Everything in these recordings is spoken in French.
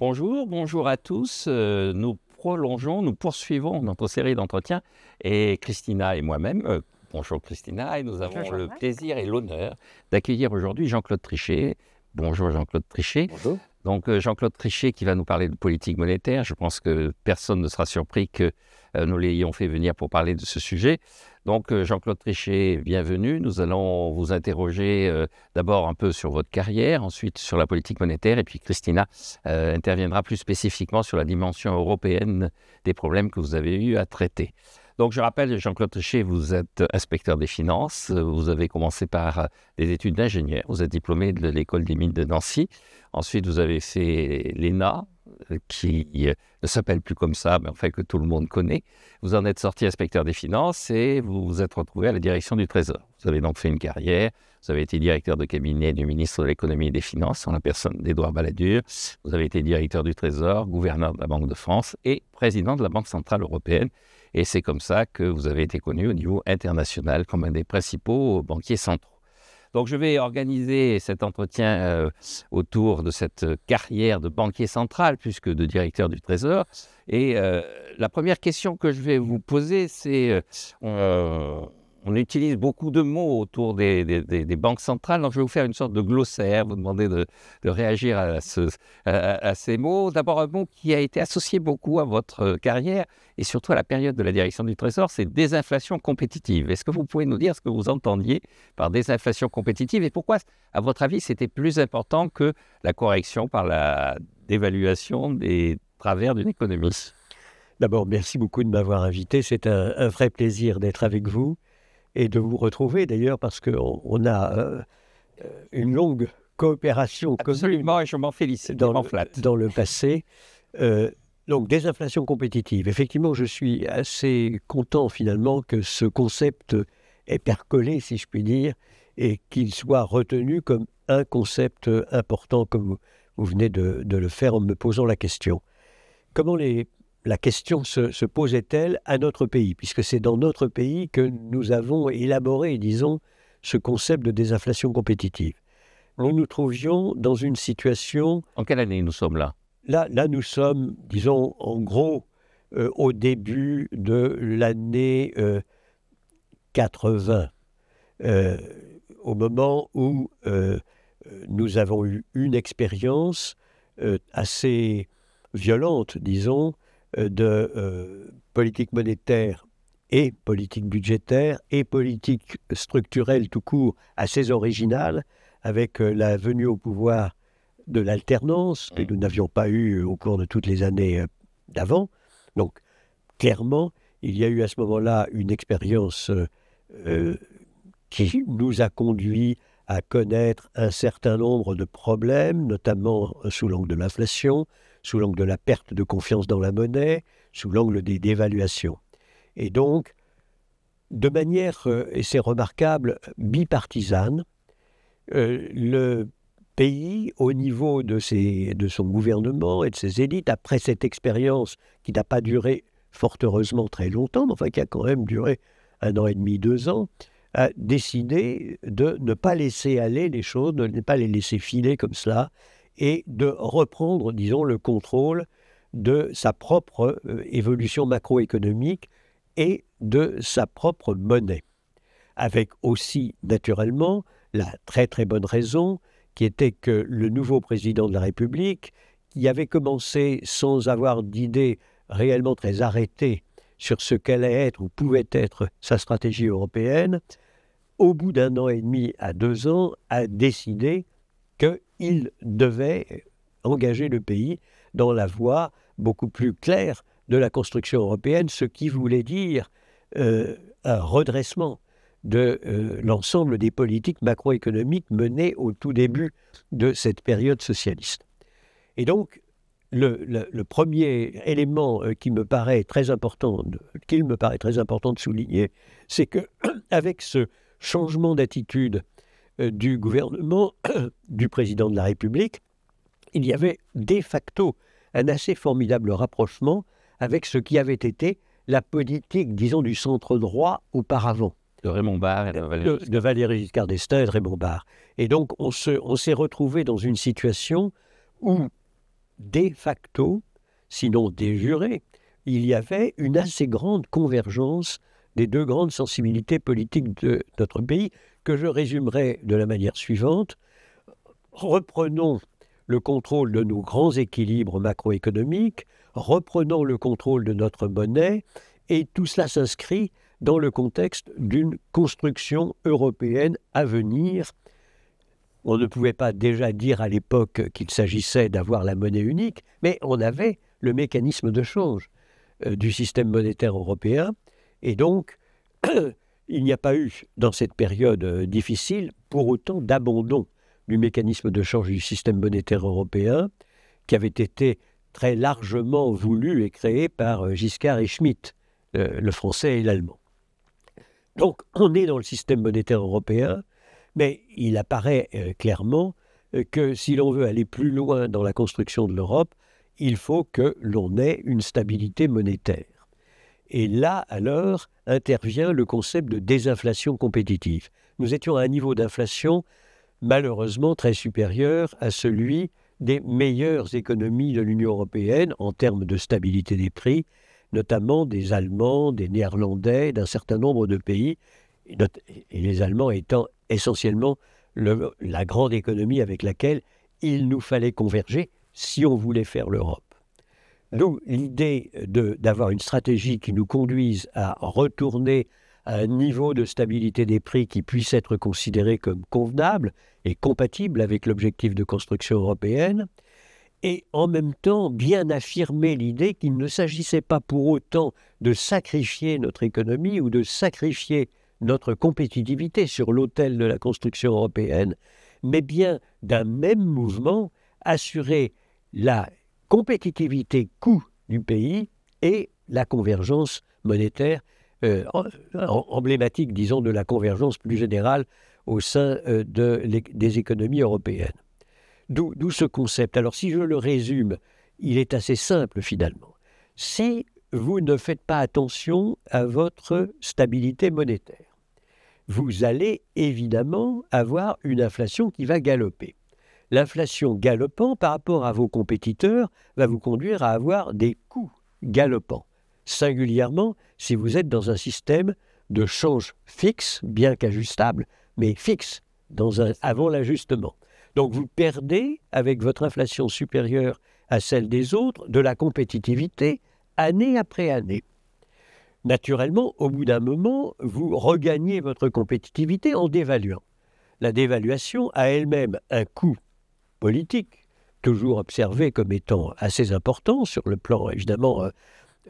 Bonjour, bonjour à tous. Nous poursuivons notre série d'entretiens et Christina et moi-même, bonjour Christina, et nous avons Bonjour le Marc. plaisir et l'honneur d'accueillir aujourd'hui Jean-Claude Trichet. Bonjour Jean-Claude Trichet. Bonjour. Donc Jean-Claude Trichet qui va nous parler de politique monétaire. Je pense que personne ne sera surpris que nous l'ayons fait venir pour parler de ce sujet. Donc Jean-Claude Trichet, bienvenue. Nous allons vous interroger d'abord un peu sur votre carrière, ensuite sur la politique monétaire, et puis Christina interviendra plus spécifiquement sur la dimension européenne des problèmes que vous avez eu à traiter. Donc, je rappelle, Jean-Claude Trichet, vous êtes inspecteur des finances. Vous avez commencé par des études d'ingénieur. Vous êtes diplômé de l'école des mines de Nancy. Ensuite, vous avez fait l'ENA, qui ne s'appelle plus comme ça, mais en fait que tout le monde connaît. Vous en êtes sorti inspecteur des finances et vous vous êtes retrouvé à la direction du Trésor. Vous avez donc fait une carrière. Vous avez été directeur de cabinet du ministre de l'économie et des finances, en la personne d'Édouard Balladur. Vous avez été directeur du Trésor, gouverneur de la Banque de France et président de la Banque centrale européenne. Et c'est comme ça que vous avez été connu au niveau international comme un des principaux banquiers centraux. Donc, je vais organiser cet entretien autour de cette carrière de banquier central, plus que de directeur du Trésor. Et la première question que je vais vous poser, c'est... on utilise beaucoup de mots autour des banques centrales, donc je vais vous faire une sorte de glossaire, vous demander de réagir à ces mots. D'abord, un mot qui a été associé beaucoup à votre carrière et surtout à la période de la direction du Trésor, c'est désinflation compétitive. Est-ce que vous pouvez nous dire ce que vous entendiez par désinflation compétitive et pourquoi, à votre avis, c'était plus important que la correction par la dévaluation des travers d'une économie? D'abord, merci beaucoup de m'avoir invité. C'est un vrai plaisir d'être avec vous et de vous retrouver d'ailleurs parce qu'on a une longue coopération Absolument, et je m'en félicite, je m'en flatte. dans le passé. Donc, désinflation compétitive. Effectivement, je suis assez content finalement que ce concept ait percolé, si je puis dire, et qu'il soit retenu comme un concept important, comme vous venez de le faire en me posant la question. Comment la question se posait-elle à notre pays, puisque c'est dans notre pays que nous avons élaboré, disons, ce concept de désinflation compétitive. Nous nous trouvions dans une situation... En quelle année nous sommes là? Là, nous sommes, disons, en gros, au début de l'année 80, au moment où nous avons eu une expérience assez violente, disons, de politique monétaire et politique budgétaire et politique structurelle tout court assez originale, avec la venue au pouvoir de l'alternance que nous n'avions pas eu au cours de toutes les années d'avant. Donc, clairement, il y a eu à ce moment-là une expérience qui nous a conduit à connaître un certain nombre de problèmes, notamment sous l'angle de l'inflation, sous l'angle de la perte de confiance dans la monnaie, sous l'angle des dévaluations. Et donc, de manière, et c'est remarquable, bipartisane, le pays, au niveau de son gouvernement et de ses élites, après cette expérience qui n'a pas duré fort heureusement très longtemps, mais enfin qui a quand même duré 1 an et demi, 2 ans, a décidé de ne pas laisser aller les choses, de ne pas les laisser filer comme cela, et de reprendre, disons, le contrôle de sa propre évolution macroéconomique et de sa propre monnaie. Avec aussi, naturellement, la très très bonne raison qui était que le nouveau président de la République, qui avait commencé sans avoir d'idée réellement très arrêtée sur ce qu'allait être ou pouvait être sa stratégie européenne, au bout d'1 an et demi à 2 ans, a décidé qu'il devait engager le pays dans la voie beaucoup plus claire de la construction européenne, ce qui voulait dire un redressement de l'ensemble des politiques macroéconomiques menées au tout début de cette période socialiste. Et donc, le premier élément qu'il me paraît très important de souligner, c'est qu'avec ce changement d'attitude du gouvernement, du président de la République, il y avait de facto un assez formidable rapprochement avec ce qui avait été la politique, disons, du centre droit auparavant. De Raymond Barre et de Valéry Giscard d'Estaing et de Raymond Barre. Et donc, on s'est retrouvé dans une situation où de facto, sinon de jure, il y avait une assez grande convergence des deux grandes sensibilités politiques de notre pays, que je résumerai de la manière suivante. Reprenons le contrôle de nos grands équilibres macroéconomiques, reprenons le contrôle de notre monnaie, et tout cela s'inscrit dans le contexte d'une construction européenne à venir. On ne pouvait pas déjà dire à l'époque qu'il s'agissait d'avoir la monnaie unique, mais on avait le mécanisme de change du système monétaire européen, et donc il n'y a pas eu, dans cette période difficile, pour autant d'abandon du mécanisme de change du système monétaire européen, qui avait été très largement voulu et créé par Giscard et Schmitt, le français et l'allemand. Donc, on est dans le système monétaire européen, mais il apparaît clairement que si l'on veut aller plus loin dans la construction de l'Europe, il faut que l'on ait une stabilité monétaire. Et là, alors, intervient le concept de désinflation compétitive. Nous étions à un niveau d'inflation malheureusement très supérieur à celui des meilleures économies de l'Union européenne en termes de stabilité des prix, notamment des Allemands, des Néerlandais, d'un certain nombre de pays, et les Allemands étant essentiellement la grande économie avec laquelle il nous fallait converger si on voulait faire l'Europe. Donc l'idée d'avoir une stratégie qui nous conduise à retourner à un niveau de stabilité des prix qui puisse être considéré comme convenable et compatible avec l'objectif de construction européenne, et en même temps bien affirmer l'idée qu'il ne s'agissait pas pour autant de sacrifier notre économie ou de sacrifier notre compétitivité sur l'autel de la construction européenne, mais bien d'un même mouvement assurer la compétitivité coût du pays et la convergence monétaire emblématique, disons, de la convergence plus générale au sein des économies européennes. D'où ce concept. Alors si je le résume, il est assez simple finalement. Si vous ne faites pas attention à votre stabilité monétaire, vous allez évidemment avoir une inflation qui va galoper. L'inflation galopant par rapport à vos compétiteurs va vous conduire à avoir des coûts galopants, singulièrement si vous êtes dans un système de change fixe, bien qu'ajustable, mais fixe avant l'ajustement. Donc vous perdez, avec votre inflation supérieure à celle des autres, de la compétitivité année après année. Naturellement, au bout d'un moment, vous regagnez votre compétitivité en dévaluant. La dévaluation a elle-même un coût politique, toujours observé comme étant assez important sur le plan, évidemment,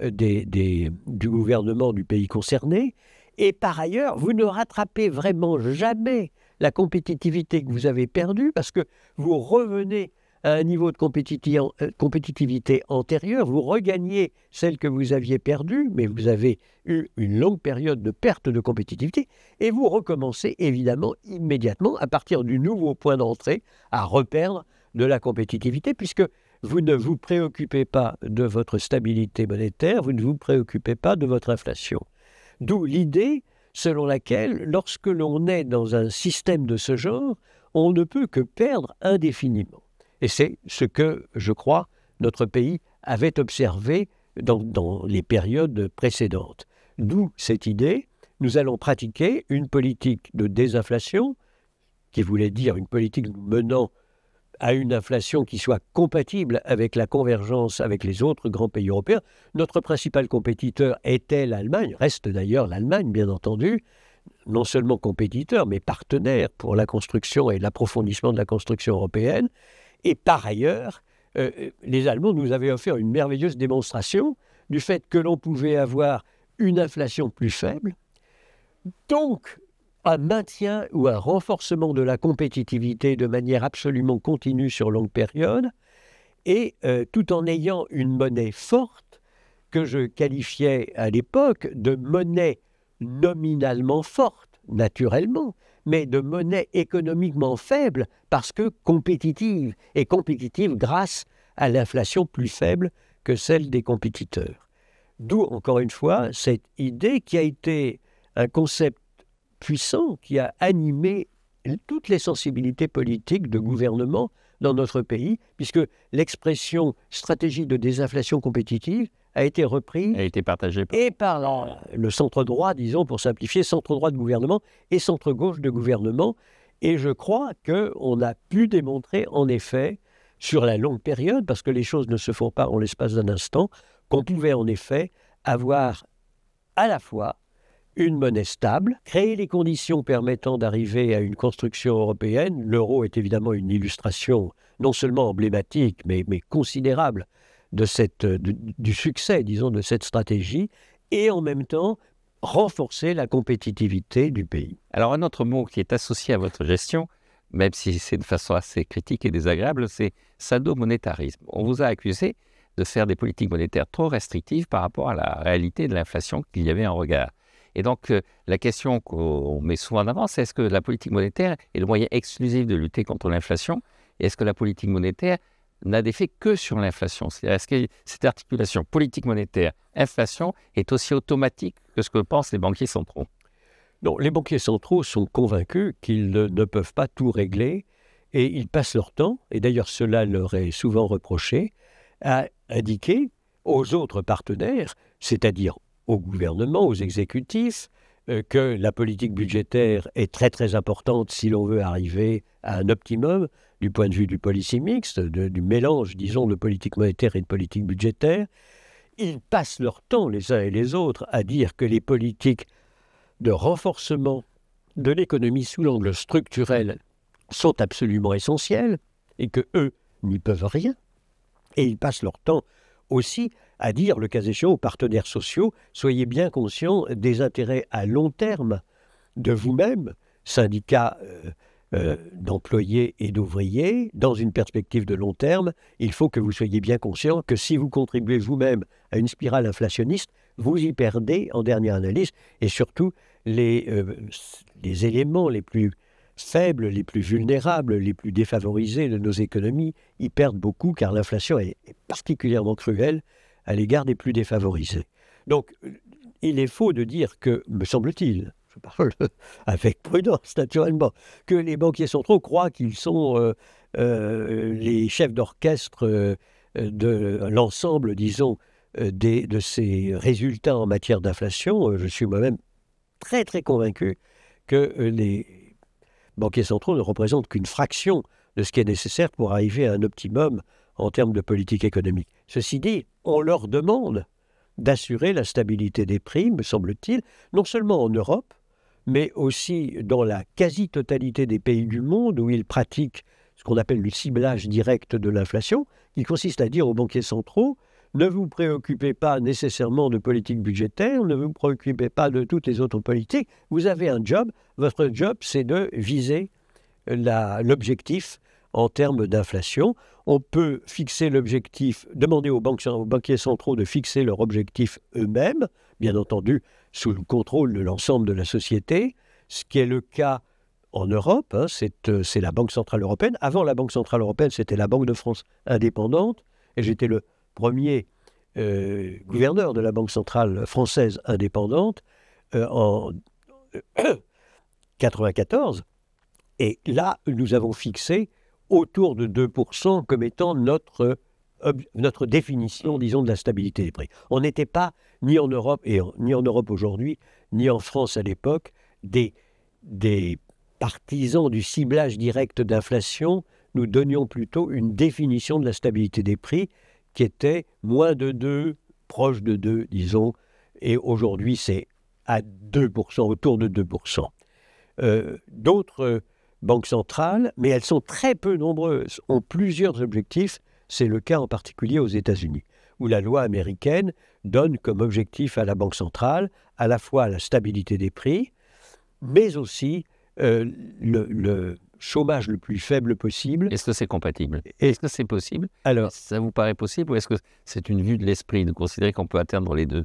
du gouvernement du pays concerné. Et par ailleurs, vous ne rattrapez vraiment jamais la compétitivité que vous avez perdue parce que vous revenez à un niveau de compétitivité antérieur, vous regagnez celle que vous aviez perdue, mais vous avez eu une longue période de perte de compétitivité, et vous recommencez évidemment immédiatement, à partir du nouveau point d'entrée, à reperdre de la compétitivité, puisque vous ne vous préoccupez pas de votre stabilité monétaire, vous ne vous préoccupez pas de votre inflation. D'où l'idée selon laquelle, lorsque l'on est dans un système de ce genre, on ne peut que perdre indéfiniment. Et c'est ce que, je crois, notre pays avait observé dans les périodes précédentes. D'où cette idée, nous allons pratiquer une politique de désinflation, qui voulait dire une politique menant à une inflation qui soit compatible avec la convergence avec les autres grands pays européens. Notre principal compétiteur était l'Allemagne, reste d'ailleurs l'Allemagne, bien entendu, non seulement compétiteur, mais partenaire pour la construction et l'approfondissement de la construction européenne. Et par ailleurs, les Allemands nous avaient offert une merveilleuse démonstration du fait que l'on pouvait avoir une inflation plus faible, donc un maintien ou un renforcement de la compétitivité de manière absolument continue sur longue période, et tout en ayant une monnaie forte que je qualifiais à l'époque de monnaie nominalement forte, naturellement, mais de monnaie économiquement faible parce que compétitive, et compétitive grâce à l'inflation plus faible que celle des compétiteurs. D'où, encore une fois, cette idée qui a été un concept puissant, qui a animé toutes les sensibilités politiques de gouvernement dans notre pays, puisque l'expression stratégie de désinflation compétitive a été reprise A été partagé par... et par le centre-droit, disons, pour simplifier, centre-droit de gouvernement et centre-gauche de gouvernement. Et je crois qu'on a pu démontrer, en effet, sur la longue période, parce que les choses ne se font pas en l'espace d'un instant, qu'on pouvait en effet avoir à la fois une monnaie stable, créer les conditions permettant d'arriver à une construction européenne. L'euro est évidemment une illustration non seulement emblématique, mais considérable du succès, disons, de cette stratégie, et en même temps renforcer la compétitivité du pays. Alors, un autre mot qui est associé à votre gestion, même si c'est de façon assez critique et désagréable, c'est sadomonétarisme. On vous a accusé de faire des politiques monétaires trop restrictives par rapport à la réalité de l'inflation qu'il y avait en regard. Et donc, la question qu'on met souvent en avant, c'est est-ce que la politique monétaire est le moyen exclusif de lutter contre l'inflation? Et est-ce que la politique monétaire n'a d'effet que sur l'inflation? C'est-à-dire, est-ce que cette articulation politique monétaire, inflation, est aussi automatique que ce que pensent les banquiers centraux? Non, les banquiers centraux sont convaincus qu'ils ne peuvent pas tout régler et ils passent leur temps, et d'ailleurs cela leur est souvent reproché, à indiquer aux autres partenaires, c'est-à-dire au gouvernement, aux exécutifs, que la politique budgétaire est très très importante si l'on veut arriver à un optimum du point de vue du policy mix, du mélange, disons, de politique monétaire et de politique budgétaire. Ils passent leur temps, les uns et les autres, à dire que les politiques de renforcement de l'économie sous l'angle structurel sont absolument essentielles et que eux n'y peuvent rien. Et ils passent leur temps aussi à dire, le cas échéant, aux partenaires sociaux, soyez bien conscients des intérêts à long terme de vous-même, syndicats d'employés et d'ouvriers, dans une perspective de long terme. Il faut que vous soyez bien conscients que si vous contribuez vous-même à une spirale inflationniste, vous y perdez en dernière analyse, et surtout les éléments les plus faibles, les plus vulnérables, les plus défavorisés de nos économies y perdent beaucoup, car l'inflation est particulièrement cruelle à l'égard des plus défavorisés. Donc, il est faux de dire que, me semble-t-il, je parle avec prudence naturellement, que les banquiers centraux croient qu'ils sont les chefs d'orchestre de l'ensemble, disons, de ces résultats en matière d'inflation. Je suis moi-même très très convaincu que les banquiers centraux ne représentent qu'une fraction de ce qui est nécessaire pour arriver à un optimum en termes de politique économique. Ceci dit, on leur demande d'assurer la stabilité des prix, me semble-t-il, non seulement en Europe, mais aussi dans la quasi-totalité des pays du monde où ils pratiquent ce qu'on appelle le ciblage direct de l'inflation, qui consiste à dire aux banquiers centraux: ne vous préoccupez pas nécessairement de politique budgétaire, ne vous préoccupez pas de toutes les autres politiques, vous avez un job, votre job c'est de viser l'objectif en termes d'inflation. On peut fixer l'objectif, demander aux banquiers centraux de fixer leur objectif eux-mêmes, bien entendu sous le contrôle de l'ensemble de la société, ce qui est le cas en Europe, c'est la Banque Centrale Européenne. Avant la Banque Centrale Européenne, c'était la Banque de France indépendante, et j'étais le premier gouverneur de la Banque Centrale Française indépendante en 1994. Et là, nous avons fixé autour de 2% comme étant notre définition, disons, de la stabilité des prix. On n'était pas, ni en Europe, ni en Europe aujourd'hui, ni en France à l'époque, des partisans du ciblage direct d'inflation. Nous donnions plutôt une définition de la stabilité des prix qui était moins de 2, proche de 2, disons, et aujourd'hui c'est à 2%, autour de 2%. D'autres banques centrales, mais elles sont très peu nombreuses, ont plusieurs objectifs. C'est le cas en particulier aux États-Unis, où la loi américaine donne comme objectif à la Banque centrale à la fois la stabilité des prix, mais aussi le chômage le plus faible possible. Est-ce que c'est compatible? Est-ce que c'est possible? Alors, ça vous paraît possible, ou est-ce que c'est une vue de l'esprit de considérer qu'on peut atteindre les deux?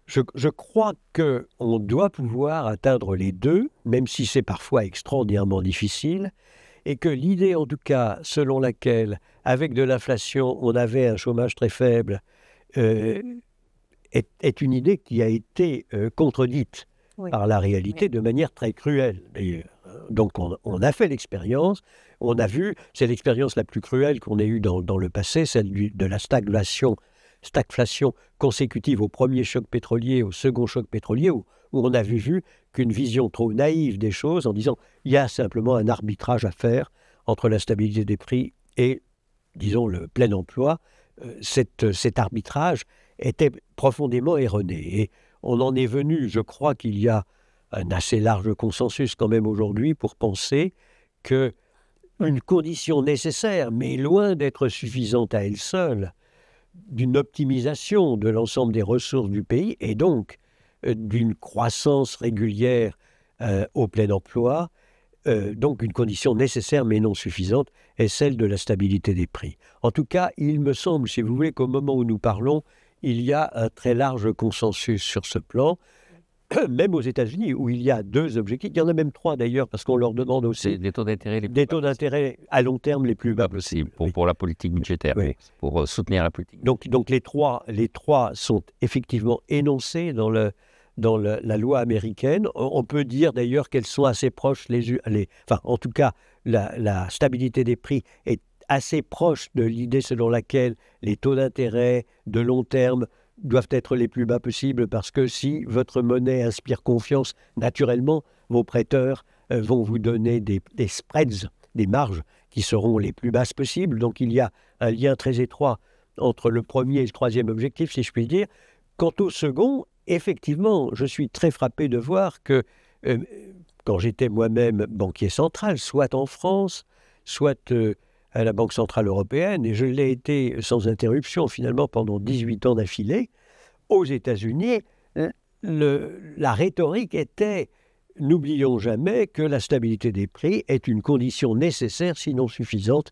Je crois qu'on doit pouvoir atteindre les deux, même si c'est parfois extraordinairement difficile, et que l'idée, en tout cas, selon laquelle, avec de l'inflation, on avait un chômage très faible, est une idée qui a été contredite par la réalité de manière très cruelle, d'ailleurs. Donc on a fait l'expérience, on a vu, c'est l'expérience la plus cruelle qu'on ait eue dans le passé, celle de la stagflation consécutive au premier choc pétrolier, au second choc pétrolier, où on a vu qu'une vision trop naïve des choses en disant il y a simplement un arbitrage à faire entre la stabilité des prix et, disons, le plein emploi. Cet arbitrage était profondément erroné. Et on en est venu, je crois qu'il y a un assez large consensus quand même aujourd'hui pour penser qu'une condition nécessaire, mais loin d'être suffisante à elle seule, d'une optimisation de l'ensemble des ressources du pays et donc d'une croissance régulière au plein emploi, donc une condition nécessaire mais non suffisante, est celle de la stabilité des prix. En tout cas, il me semble, si vous voulez, qu'au moment où nous parlons, il y a un très large consensus sur ce plan, même aux États-Unis, où il y a 2 objectifs. Il y en a même 3 d'ailleurs, parce qu'on leur demande aussi des taux d'intérêt des taux d'intérêt à long terme les plus bas possibles. Pour la politique budgétaire, oui. Pour soutenir la politique. Donc les trois sont effectivement énoncés dans la loi américaine. On peut dire d'ailleurs qu'elles sont assez proches en tout cas, la stabilité des prix est assez proche de l'idée selon laquelle les taux d'intérêt de long terme doivent être les plus bas possibles, parce que si votre monnaie inspire confiance, naturellement, vos prêteurs vont vous donner des spreads, des marges qui seront les plus basses possibles. Donc il y a un lien très étroit entre le premier et le troisième objectif, si je puis dire. Quant au second, effectivement, je suis très frappé de voir que quand j'étais moi-même banquier central, soit en France, soit à la Banque centrale européenne, et je l'ai été sans interruption finalement pendant 18 ans d'affilée, aux États-Unis, la rhétorique était « n'oublions jamais que la stabilité des prix est une condition nécessaire, sinon suffisante,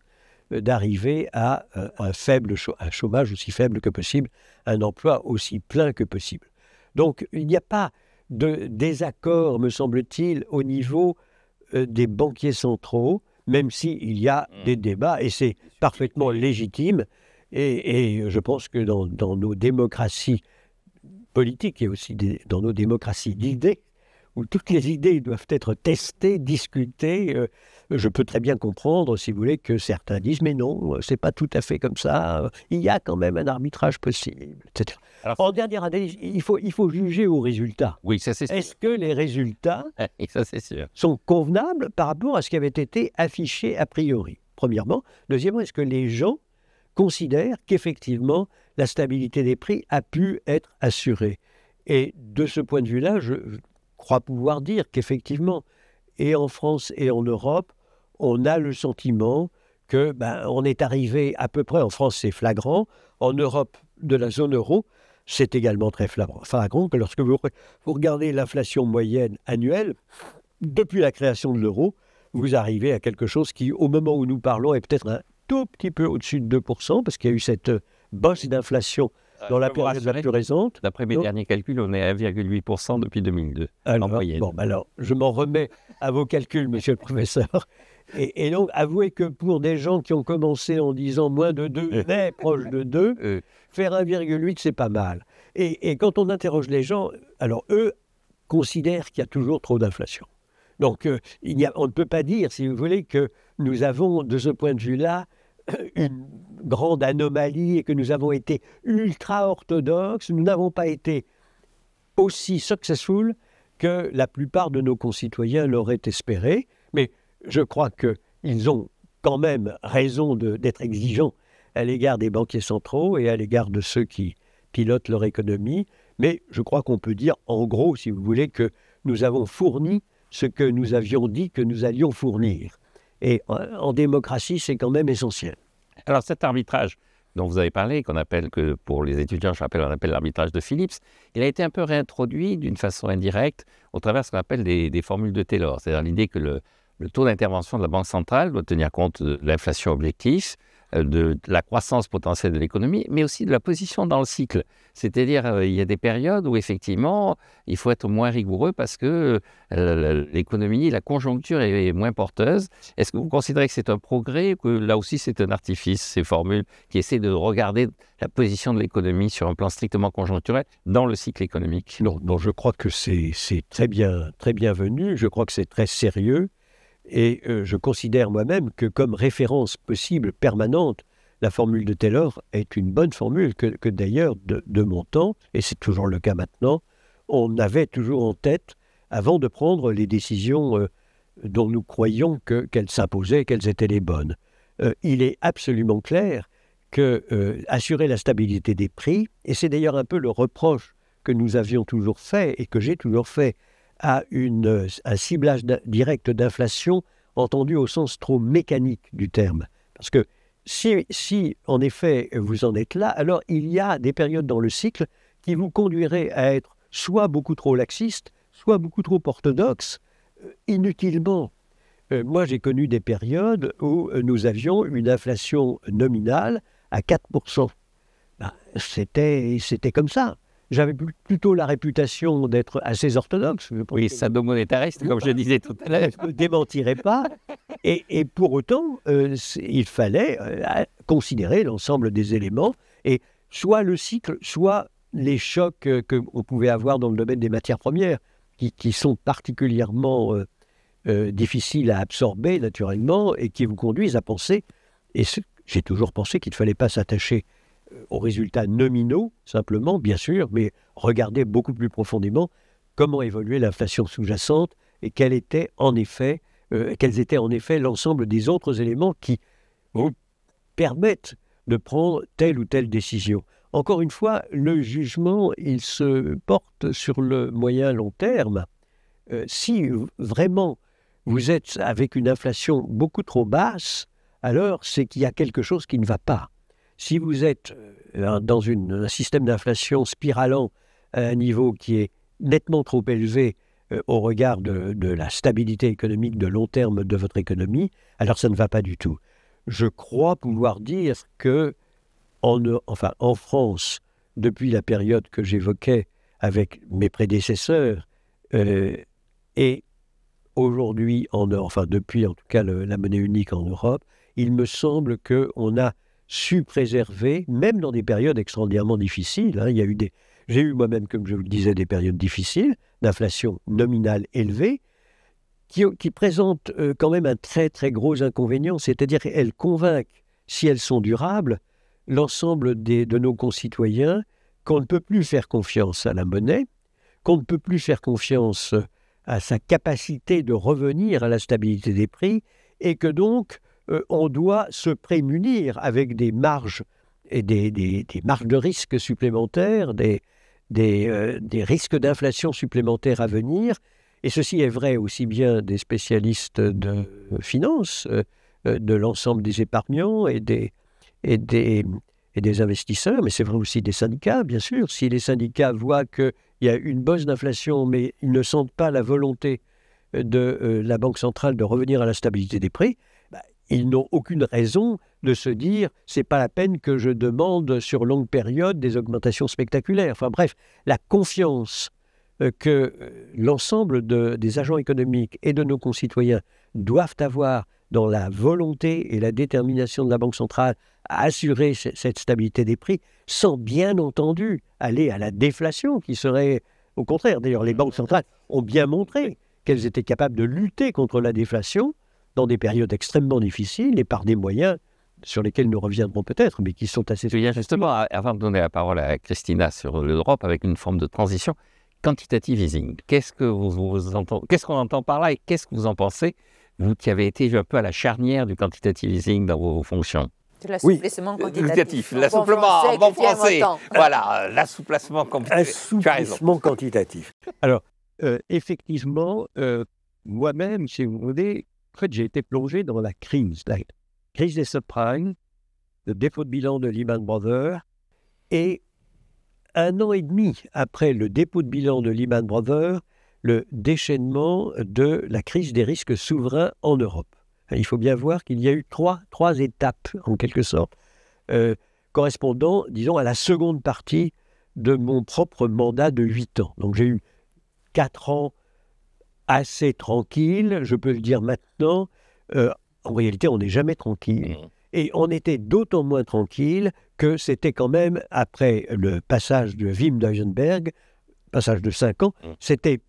d'arriver à un chômage aussi faible que possible, un emploi aussi plein que possible ». Donc il n'y a pas de désaccord, me semble-t-il, au niveau des banquiers centraux, même s'il y a des débats, et c'est parfaitement légitime. Et je pense que dans nos démocraties politiques et aussi dans nos démocraties d'idées, où toutes les idées doivent être testées, discutées, je peux très bien comprendre, si vous voulez, que certains disent « mais non, c'est pas tout à fait comme ça, il y a quand même un arbitrage possible, etc. » En dernière analyse, il faut juger aux résultats. Oui, ça c'est sûr. Est-ce que les résultats ça, c'est sûr. sont convenables par rapport à ce qui avait été affiché a priori, premièrement. Deuxièmement, est-ce que les gens considèrent qu'effectivement la stabilité des prix a pu être assurée? Et de ce point de vue-là, je crois pouvoir dire qu'effectivement, et en France et en Europe, on a le sentiment que on est arrivé à peu près, en France c'est flagrant, en Europe de la zone euro, c'est également très flagrant que lorsque vous regardez l'inflation moyenne annuelle, depuis la création de l'euro, vous arrivez à quelque chose qui, au moment où nous parlons, est peut-être un tout petit peu au-dessus de 2%, parce qu'il y a eu cette bosse d'inflation dans la période la plus récente. D'après mes derniers calculs, on est à 1,8% depuis 2002, en moyenne. Alors, je m'en remets à vos calculs, monsieur le professeur. Et donc, avouez que pour des gens qui ont commencé en disant moins de 2, mais proche de 2, faire 1,8, c'est pas mal. Et quand on interroge les gens, alors eux considèrent qu'il y a toujours trop d'inflation. Donc, on ne peut pas dire, si vous voulez, que nous avons, de ce point de vue-là, une grande anomalie et que nous avons été ultra-orthodoxes. Nous n'avons pas été aussi successful que la plupart de nos concitoyens l'auraient espéré. Mais je crois qu'ils ont quand même raison d'être exigeants à l'égard des banquiers centraux et à l'égard de ceux qui pilotent leur économie. Mais je crois qu'on peut dire, en gros, si vous voulez, que nous avons fourni ce que nous avions dit que nous allions fournir. Et en démocratie, c'est quand même essentiel. Alors cet arbitrage dont vous avez parlé, qu'on appelle, que pour les étudiants, on appelle l'arbitrage de Phillips, il a été un peu réintroduit d'une façon indirecte au travers de ce qu'on appelle des formules de Taylor. C'est-à-dire l'idée que le taux d'intervention de la Banque centrale doit tenir compte de l'inflation objective, de la croissance potentielle de l'économie, mais aussi de la position dans le cycle. C'est-à-dire, il y a des périodes où, effectivement, il faut être moins rigoureux parce que l'économie, la conjoncture est moins porteuse. Est-ce que vous considérez que c'est un progrès ou que là aussi c'est un artifice, ces formules qui essaient de regarder la position de l'économie sur un plan strictement conjoncturel dans le cycle économique? Non, je crois que c'est très bienvenu, je crois que c'est très sérieux. Et je considère moi-même que comme référence possible permanente, la formule de Taylor est une bonne formule que d'ailleurs, de mon temps, et c'est toujours le cas maintenant, on avait toujours en tête avant de prendre les décisions dont nous croyions qu'elles s'imposaient, qu'elles étaient les bonnes. Il est absolument clair que assurer la stabilité des prix, et c'est d'ailleurs un peu le reproche que nous avions toujours fait et que j'ai toujours fait à un ciblage direct d'inflation entendu au sens trop mécanique du terme. Parce que si en effet vous en êtes là, alors il y a des périodes dans le cycle qui vous conduiraient à être soit beaucoup trop laxiste, soit beaucoup trop orthodoxe, inutilement. Moi, j'ai connu des périodes où nous avions une inflation nominale à 4%. Ben, c'était comme ça. J'avais plutôt la réputation d'être assez orthodoxe. Oui, sadomonétariste, comme je disais tout à l'heure. Je ne démentirais pas. Et pour autant, il fallait considérer l'ensemble des éléments, et soit le cycle, soit les chocs qu'on pouvait avoir dans le domaine des matières premières, qui sont particulièrement difficiles à absorber naturellement et qui vous conduisent à penser, et j'ai toujours pensé qu'il ne fallait pas s'attacher aux résultats nominaux, simplement, bien sûr, mais regarder beaucoup plus profondément comment évoluait l'inflation sous-jacente et quels étaient en effet l'ensemble des autres éléments qui vous permettent de prendre telle ou telle décision. Encore une fois, le jugement, il se porte sur le moyen-long terme. Si vraiment vous êtes avec une inflation beaucoup trop basse, alors c'est qu'il y a quelque chose qui ne va pas. Si vous êtes dans un système d'inflation spiralant à un niveau qui est nettement trop élevé au regard de la stabilité économique de long terme de votre économie, alors ça ne va pas du tout. Je crois pouvoir dire que, en France, depuis la période que j'évoquais avec mes prédécesseurs, et aujourd'hui, depuis en tout cas la monnaie unique en Europe, il me semble qu'on a su préserver, même dans des périodes extraordinairement difficiles. J'ai eu moi-même, comme je vous le disais, des périodes difficiles, d'inflation nominale élevée, qui présentent quand même un très très gros inconvénient, c'est-à-dire qu'elles convainquent, si elles sont durables, l'ensemble de nos concitoyens qu'on ne peut plus faire confiance à la monnaie, qu'on ne peut plus faire confiance à sa capacité de revenir à la stabilité des prix, et que donc on doit se prémunir avec des marges et des marges de risque supplémentaires, des risques d'inflation supplémentaires à venir. Et ceci est vrai aussi bien des spécialistes de finance, de l'ensemble des épargnants et des investisseurs, mais c'est vrai aussi des syndicats, bien sûr. Si les syndicats voient qu'il y a une bosse d'inflation, mais ils ne sentent pas la volonté de la Banque centrale de revenir à la stabilité des prix, ils n'ont aucune raison de se dire « c'est pas la peine que je demande sur longue période des augmentations spectaculaires ». Enfin bref, la confiance que l'ensemble des agents économiques et de nos concitoyens doivent avoir dans la volonté et la détermination de la Banque centrale à assurer cette stabilité des prix, sans bien entendu aller à la déflation, qui serait au contraire. D'ailleurs, les banques centrales ont bien montré qu'elles étaient capables de lutter contre la déflation dans des périodes extrêmement difficiles et par des moyens sur lesquels nous reviendrons peut-être, mais qui sont assez... Je viens justement, avant de donner la parole à Christina sur l'Europe, avec une forme de transition, quantitative easing. Qu'est-ce qu'on entend par là et qu'est-ce que vous en pensez, vous qui avez été un peu à la charnière du quantitative easing dans vos fonctions? De l'assouplissement quantitatif. L'assouplissement en bon français. Voilà, l'assouplissement quantitatif. Assouplissement quantitatif. Alors, effectivement, moi-même, si vous voulez, en fait, j'ai été plongé dans la crise des subprimes, le dépôt de bilan de Lehman Brothers, et 1 an et demi après le dépôt de bilan de Lehman Brothers, le déchaînement de la crise des risques souverains en Europe. Il faut bien voir qu'il y a eu trois étapes, en quelque sorte, correspondant, disons, à la seconde partie de mon propre mandat de 8 ans. Donc j'ai eu 4 ans assez tranquilles, je peux le dire maintenant. En réalité, on n'est jamais tranquille. Et on était d'autant moins tranquille que c'était quand même, après le passage de Wim Duisenberg, passage de 5 ans, c'était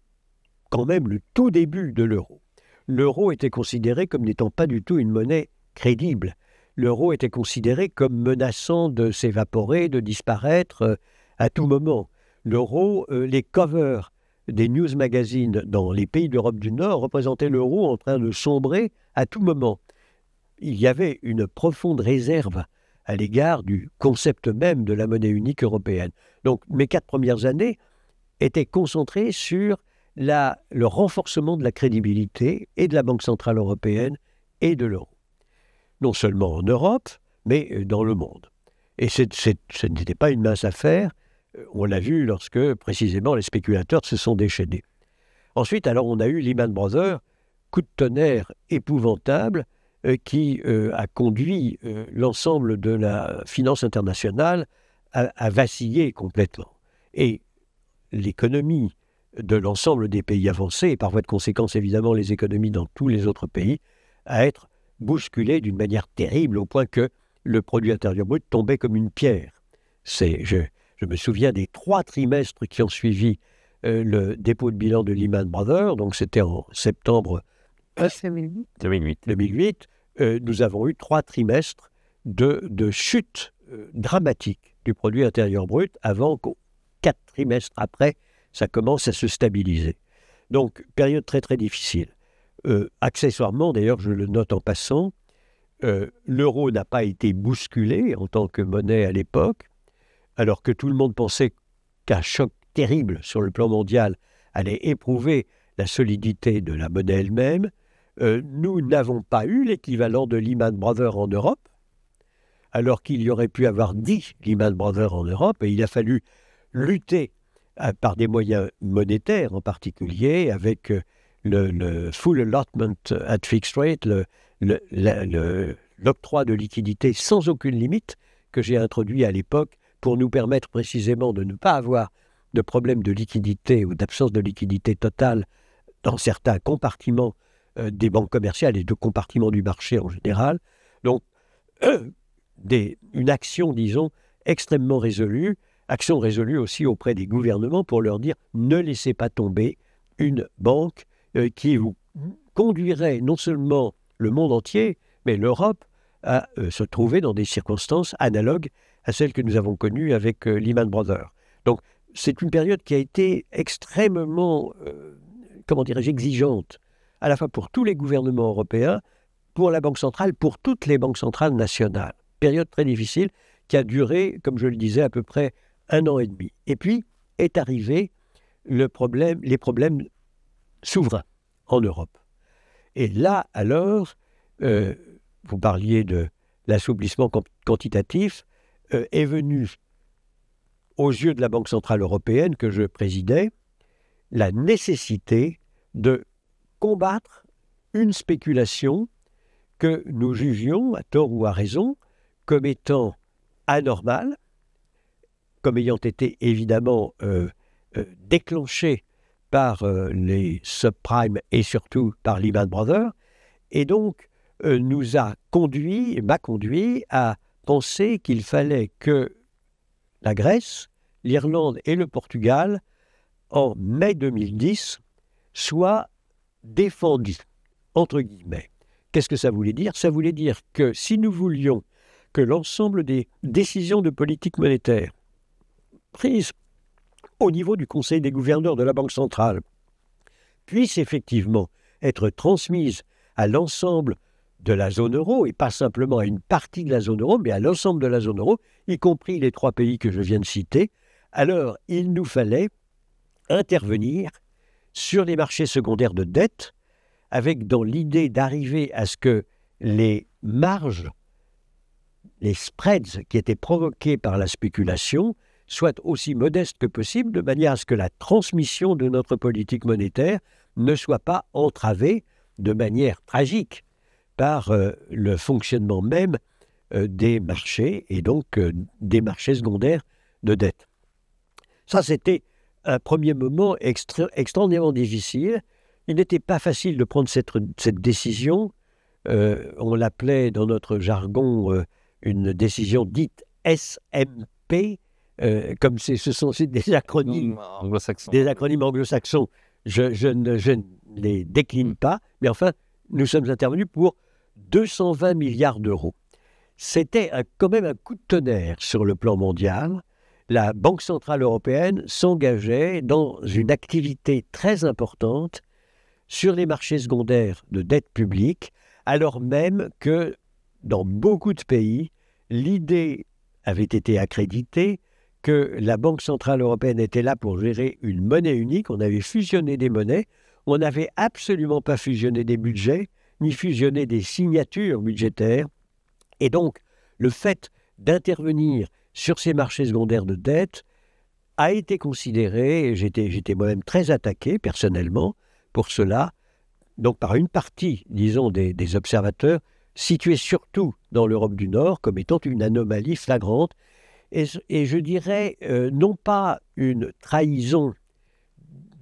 quand même le tout début de l'euro. l'euro était considéré comme n'étant pas du tout une monnaie crédible. L'euro était considéré comme menaçant de s'évaporer, de disparaître à tout moment. L'euro, les covers des news magazines dans les pays d'Europe du Nord représentaient l'euro en train de sombrer à tout moment. Il y avait une profonde réserve à l'égard du concept même de la monnaie unique européenne. Donc mes 4 premières années étaient concentrées sur le renforcement de la crédibilité et de la Banque centrale européenne et de l'euro. Non seulement en Europe, mais dans le monde. Et ce n'était pas une mince affaire. On l'a vu lorsque, précisément, les spéculateurs se sont déchaînés. Ensuite, alors, on a eu Lehman Brothers, coup de tonnerre épouvantable qui a conduit l'ensemble de la finance internationale à vaciller complètement. Et l'économie de l'ensemble des pays avancés, et par voie de conséquence, évidemment, les économies dans tous les autres pays, à être bousculées d'une manière terrible, au point que le produit intérieur brut tombait comme une pierre. Je me souviens des 3 trimestres qui ont suivi le dépôt de bilan de Lehman Brothers, donc c'était en septembre 2008. Nous avons eu 3 trimestres de chute dramatique du produit intérieur brut avant qu'au 4 trimestres après, ça commence à se stabiliser. Donc, période très très difficile. Accessoirement, d'ailleurs, je le note en passant, l'euro n'a pas été bousculé en tant que monnaie à l'époque, alors que tout le monde pensait qu'un choc terrible sur le plan mondial allait éprouver la solidité de la monnaie elle-même. Nous n'avons pas eu l'équivalent de Lehman Brothers en Europe, alors qu'il y aurait pu avoir 10 Lehman Brothers en Europe, et il a fallu lutter par des moyens monétaires en particulier, avec le full allotment at fixed rate, l'octroi de liquidité sans aucune limite que j'ai introduit à l'époque pour nous permettre précisément de ne pas avoir de problème de liquidité ou d'absence de liquidité totale dans certains compartiments des banques commerciales et de compartiments du marché en général. Donc, une action, disons, extrêmement résolue, action résolue aussi auprès des gouvernements pour leur dire « ne laissez pas tomber une banque qui vous conduirait non seulement le monde entier, mais l'Europe à se trouver dans des circonstances analogues à celles que nous avons connues avec Lehman Brothers. » Donc, c'est une période qui a été extrêmement, exigeante, à la fois pour tous les gouvernements européens, pour la Banque centrale, pour toutes les banques centrales nationales. Période très difficile qui a duré, comme je le disais, à peu près 1 an et demi. Et puis est arrivé les problèmes souverains en Europe. Et là, alors, vous parliez de l'assouplissement quantitatif, est venu aux yeux de la Banque centrale européenne que je présidais, la nécessité de combattre une spéculation que nous jugions, à tort ou à raison, comme étant anormale, comme ayant été évidemment déclenchée par les subprimes et surtout par Lehman Brothers, et donc m'a conduit à penser qu'il fallait que la Grèce, l'Irlande et le Portugal, en mai 2010, soient défendus, entre guillemets. Qu'est-ce que ça voulait dire ? Ça voulait dire que si nous voulions que l'ensemble des décisions de politique monétaire prises au niveau du Conseil des gouverneurs de la Banque centrale puissent effectivement être transmises à l'ensemble de la zone euro, et pas simplement à une partie de la zone euro, mais à l'ensemble de la zone euro, y compris les 3 pays que je viens de citer, alors il nous fallait intervenir sur les marchés secondaires de dette, avec dans l'idée d'arriver à ce que les marges, les spreads qui étaient provoqués par la spéculation soient aussi modestes que possible, de manière à ce que la transmission de notre politique monétaire ne soit pas entravée de manière tragique par le fonctionnement même des marchés, et donc des marchés secondaires de dette. Ça, c'était un premier moment extraordinairement difficile. Il n'était pas facile de prendre cette décision. On l'appelait dans notre jargon une décision dite SMP, comme ce sont des acronymes anglo-saxons je ne les décline pas, mais enfin, nous sommes intervenus pour 220 milliards d'euros. C'était quand même un coup de tonnerre sur le plan mondial. La Banque centrale européenne s'engageait dans une activité très importante sur les marchés secondaires de dette publique, alors même que dans beaucoup de pays, l'idée avait été accréditée que la Banque centrale européenne était là pour gérer une monnaie unique. On avait fusionné des monnaies, on n'avait absolument pas fusionné des budgets, ni fusionné des signatures budgétaires. Et donc, le fait d'intervenir sur ces marchés secondaires de dette a été considéré, et j'étais moi-même très attaqué personnellement pour cela, donc par une partie, disons, des observateurs, situés surtout dans l'Europe du Nord, comme étant une anomalie flagrante, et je dirais non pas une trahison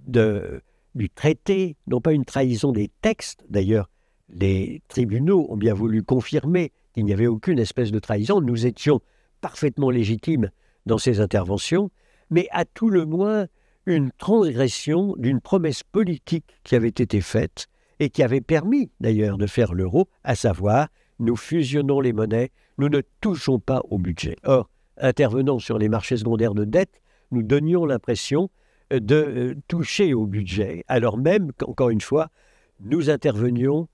du traité, non pas une trahison des textes. D'ailleurs, les tribunaux ont bien voulu confirmer qu'il n'y avait aucune espèce de trahison. Nous étions parfaitement légitimes dans ces interventions, mais à tout le moins une transgression d'une promesse politique qui avait été faite et qui avait permis d'ailleurs de faire l'euro, à savoir nous fusionnons les monnaies, nous ne touchons pas au budget. Or, intervenant sur les marchés secondaires de dette, nous donnions l'impression de toucher au budget, alors même qu'encore une fois, nous intervenions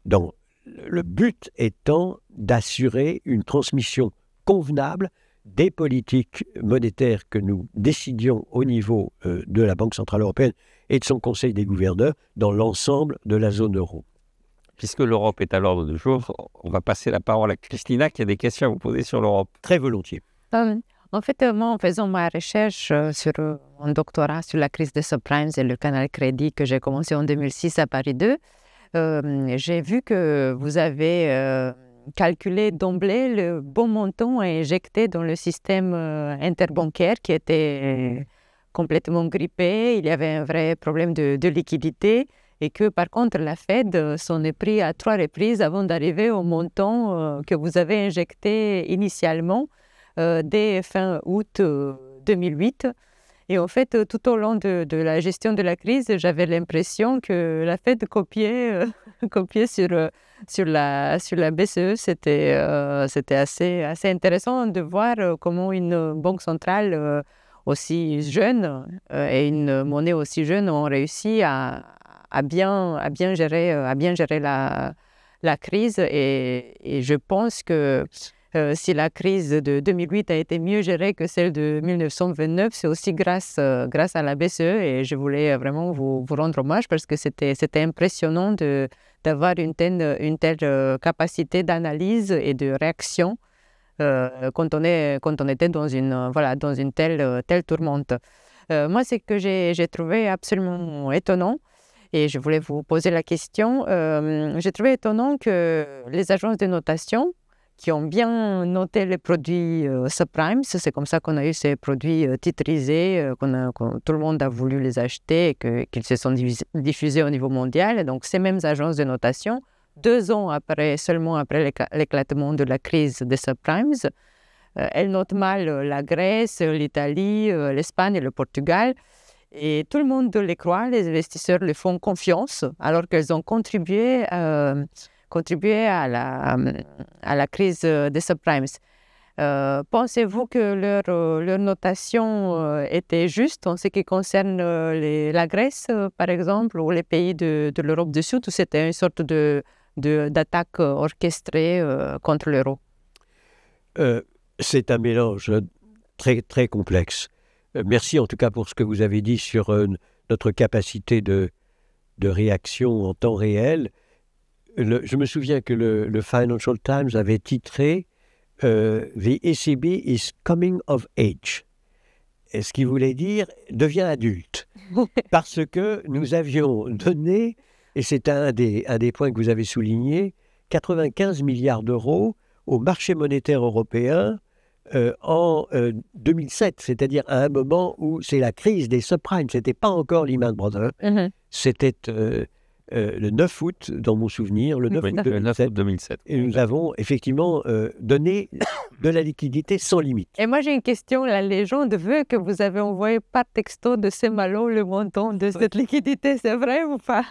dans le but étant d'assurer une transmission convenable des politiques monétaires que nous décidions au niveau de la Banque centrale européenne et de son Conseil des gouverneurs dans l'ensemble de la zone euro. Puisque l'Europe est à l'ordre du jour, on va passer la parole à Christina qui a des questions à vous poser sur l'Europe. Très volontiers. En fait, moi, en faisant ma recherche sur mon doctorat sur la crise des subprimes et le canal crédit que j'ai commencé en 2006 à Paris 2, j'ai vu que vous avez calculé d'emblée le bon montant à injecter dans le système interbancaire qui était complètement grippé. Il y avait un vrai problème de liquidité et que par contre la Fed s'en est pris à 3 reprises avant d'arriver au montant que vous avez injecté initialement dès fin août 2008. Et en fait, tout au long de la gestion de la crise, j'avais l'impression que la Fed copiait sur la BCE. C'était assez intéressant de voir comment une banque centrale aussi jeune et une monnaie aussi jeune ont réussi à bien gérer la crise. Et je pense que si la crise de 2008 a été mieux gérée que celle de 1929, c'est aussi grâce à la BCE, et je voulais vraiment vous rendre hommage parce que c'était impressionnant d'avoir une telle capacité d'analyse et de réaction quand on était dans une telle tourmente. Moi, ce que j'ai trouvé absolument étonnant, et je voulais vous poser la question, j'ai trouvé étonnant que les agences de notation qui ont bien noté les produits subprimes, c'est comme ça qu'on a eu ces produits titrisés, tout le monde a voulu les acheter et qu'ils se sont diffusés au niveau mondial. Et donc ces mêmes agences de notation, 2 ans seulement après l'éclatement de la crise des subprimes, elles notent mal la Grèce, l'Italie, l'Espagne et le Portugal. Et tout le monde les croit, les investisseurs les font confiance, alors qu'elles ont contribué à la crise des subprimes. Pensez-vous que leur notation était juste en ce qui concerne la Grèce, par exemple, ou les pays de l'Europe du Sud, ou c'était une sorte d'attaque orchestrée contre l'euro? C'est un mélange très, très complexe. Merci en tout cas pour ce que vous avez dit sur notre capacité de réaction en temps réel. Je me souviens que le Financial Times avait titré « The ECB is coming of age », ce qui voulait dire « devient adulte », parce que nous avions donné, et c'est un des points que vous avez souligné, 95 milliards d'euros au marché monétaire européen en 2007, c'est-à-dire à un moment où c'est la crise des subprimes, ce n'était pas encore Lehman Brothers, c'était le 9 août, dans mon souvenir, le 9 août Le 9 août 2007. 2007. Et nous avons effectivement donné de la liquidité sans limite. Et moi, j'ai une question. La légende veut que vous avez envoyé par texto de Saint-Malo le montant de cette liquidité. C'est vrai ou pas?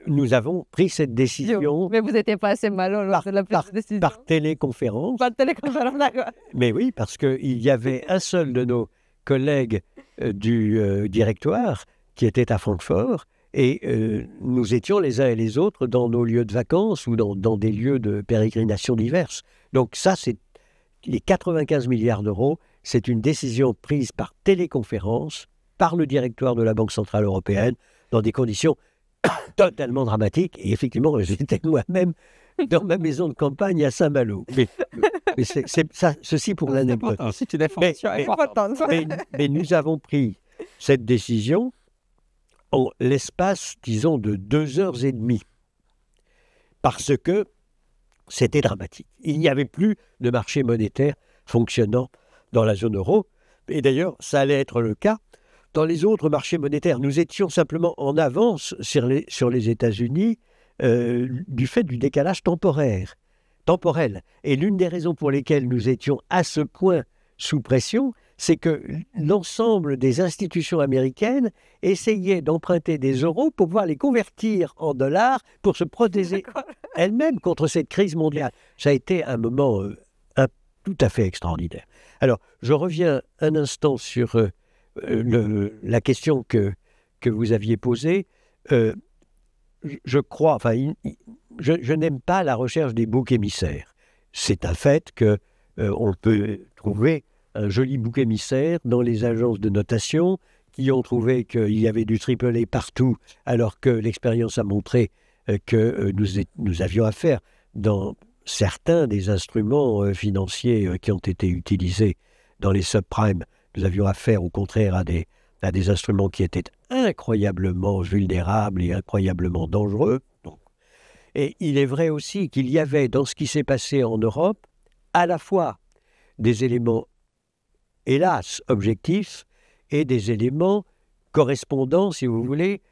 Nous avons pris cette décision Mais vous n'étiez pas à Saint-Malo lors de la prise de décision? par téléconférence. Par téléconférence, d'accord. Mais oui, parce qu'il y avait un seul de nos collègues du directoire qui était à Francfort et nous étions les uns et les autres dans nos lieux de vacances ou dans des lieux de pérégrination diverses. Donc ça, c'est les 95 milliards d'euros, c'est une décision prise par téléconférence par le directoire de la Banque Centrale Européenne dans des conditions totalement dramatiques. Et effectivement, j'étais moi-même dans ma maison de campagne à Saint-Malo. Mais c'est ça, ceci pour l'anecdote. C'est une information importante. Mais nous avons pris cette décision en l'espace, disons, de 2h30. Parce que c'était dramatique. Il n'y avait plus de marché monétaire fonctionnant dans la zone euro. Et d'ailleurs, ça allait être le cas dans les autres marchés monétaires. Nous étions simplement en avance sur les États-Unis du fait du décalage temporel. Et l'une des raisons pour lesquelles nous étions à ce point sous pression, c'est que l'ensemble des institutions américaines essayaient d'emprunter des euros pour pouvoir les convertir en dollars pour se protéger elles-mêmes contre cette crise mondiale. Ça a été un moment tout à fait extraordinaire. Alors, je reviens un instant sur la question que vous aviez posée. Je crois, je n'aime pas la recherche des boucs émissaires. C'est un fait qu'on peut trouver un joli bouc émissaire dans les agences de notation qui ont trouvé qu'il y avait du AAA partout, alors que l'expérience a montré que nous avions affaire dans certains des instruments financiers qui ont été utilisés dans les subprimes. Nous avions affaire au contraire à des instruments qui étaient incroyablement vulnérables et incroyablement dangereux. Et il est vrai aussi qu'il y avait dans ce qui s'est passé en Europe à la fois des éléments, hélas, objectifs et des éléments correspondant, si vous voulez,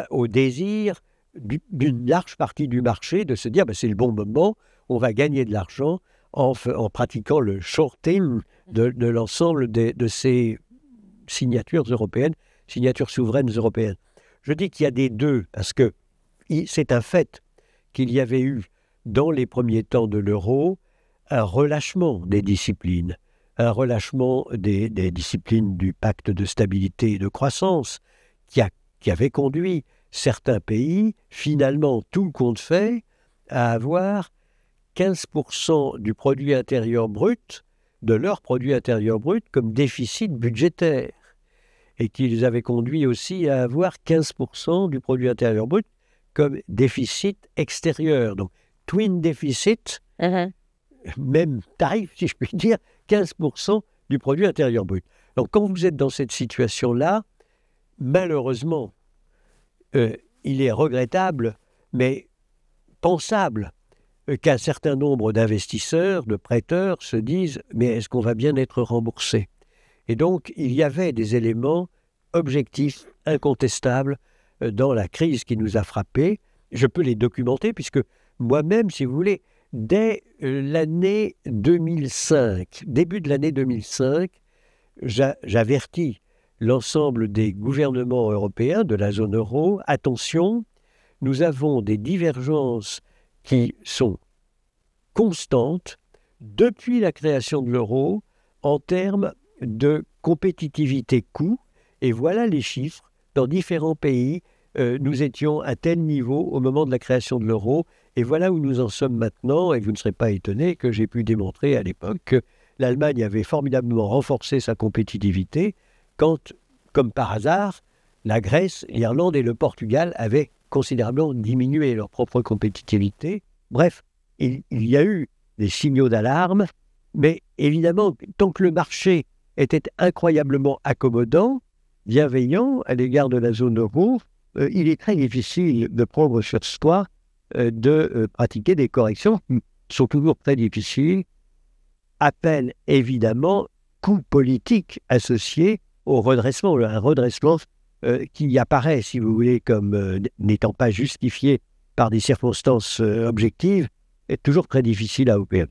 au désir d'une large partie du marché de se dire c'est le bon moment, on va gagner de l'argent en pratiquant le shorting de l'ensemble de ces signatures européennes, signatures souveraines européennes. Je dis qu'il y a des deux, parce que c'est un fait qu'il y avait eu, dans les premiers temps de l'euro, un relâchement des disciplines, un relâchement des disciplines du pacte de stabilité et de croissance, qui avait conduit certains pays, finalement, tout compte fait, à avoir 15% du produit intérieur brut, de leur produit intérieur brut, comme déficit budgétaire. Et qu'ils avaient conduit aussi à avoir 15% du produit intérieur brut comme déficit extérieur. Donc, twin déficit, même tarif, si je puis dire, 15% du produit intérieur brut. Donc, quand vous êtes dans cette situation-là, malheureusement, il est regrettable, mais pensable, qu'un certain nombre d'investisseurs, de prêteurs se disent « mais est-ce qu'on va bien être remboursé ?» Et donc, il y avait des éléments objectifs, incontestables, dans la crise qui nous a frappés. Je peux les documenter, puisque moi-même, si vous voulez, dès l'année 2005, début de l'année 2005, j'avertis l'ensemble des gouvernements européens de la zone euro, attention, nous avons des divergences qui sont constantes depuis la création de l'euro en termes de compétitivité coût, et voilà les chiffres. Dans différents pays, nous étions à tel niveau au moment de la création de l'euro, et voilà où nous en sommes maintenant, et vous ne serez pas étonnés que j'ai pu démontrer à l'époque que l'Allemagne avait formidablement renforcé sa compétitivité quand, comme par hasard, la Grèce, l'Irlande et le Portugal avaient considérablement diminué leur propre compétitivité. Bref, il y a eu des signaux d'alarme, mais évidemment, tant que le marché était incroyablement accommodant, bienveillant à l'égard de la zone euro, il est très difficile de prendre sur soi de pratiquer des corrections qui sont toujours très difficiles, appellent évidemment coût politique associé au redressement. Un redressement, qui apparaît, si vous voulez, comme n'étant pas justifié par des circonstances objectives, est toujours très difficile à opérer.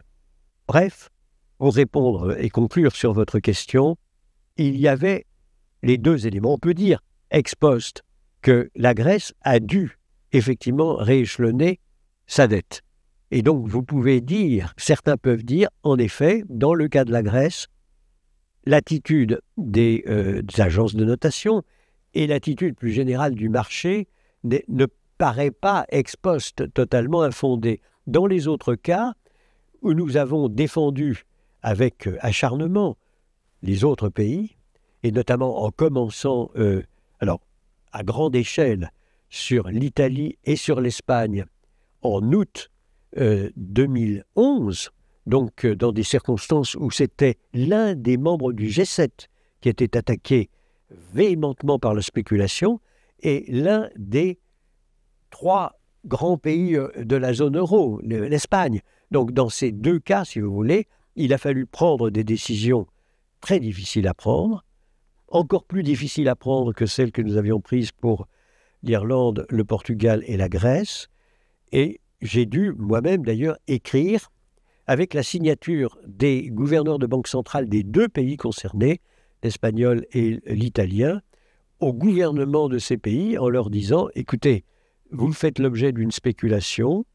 Bref, pour répondre et conclure sur votre question, il y avait les deux éléments. On peut dire, ex post, que la Grèce a dû effectivement rééchelonner sa dette. Et donc, vous pouvez dire, certains peuvent dire, en effet, dans le cas de la Grèce, l'attitude des agences de notation et l'attitude plus générale du marché ne paraît pas ex post totalement infondée. Dans les autres cas, où nous avons défendu avec acharnement les autres pays, et notamment en commençant, alors à grande échelle, sur l'Italie et sur l'Espagne, en août 2011, donc dans des circonstances où c'était l'un des membres du G7 qui était attaqué véhémentement par la spéculation, et l'un des 3 grands pays de la zone euro, l'Espagne. Donc dans ces deux cas, si vous voulez, il a fallu prendre des décisions très difficiles à prendre, encore plus difficiles à prendre que celles que nous avions prises pour l'Irlande, le Portugal et la Grèce. Et j'ai dû moi-même d'ailleurs écrire avec la signature des gouverneurs de banque centrale des 2 pays concernés, l'espagnol et l'italien, au gouvernement de ces pays en leur disant « Écoutez, vous faites l'objet d'une spéculation,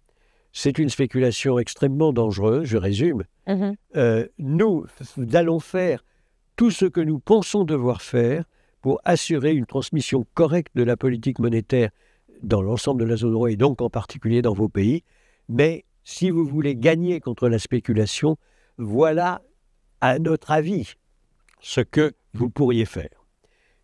c'est une spéculation extrêmement dangereuse, je résume. Nous allons faire tout ce que nous pensons devoir faire pour assurer une transmission correcte de la politique monétaire dans l'ensemble de la zone euro et donc en particulier dans vos pays. Mais si vous voulez gagner contre la spéculation, voilà, à notre avis, ce que vous pourriez faire. »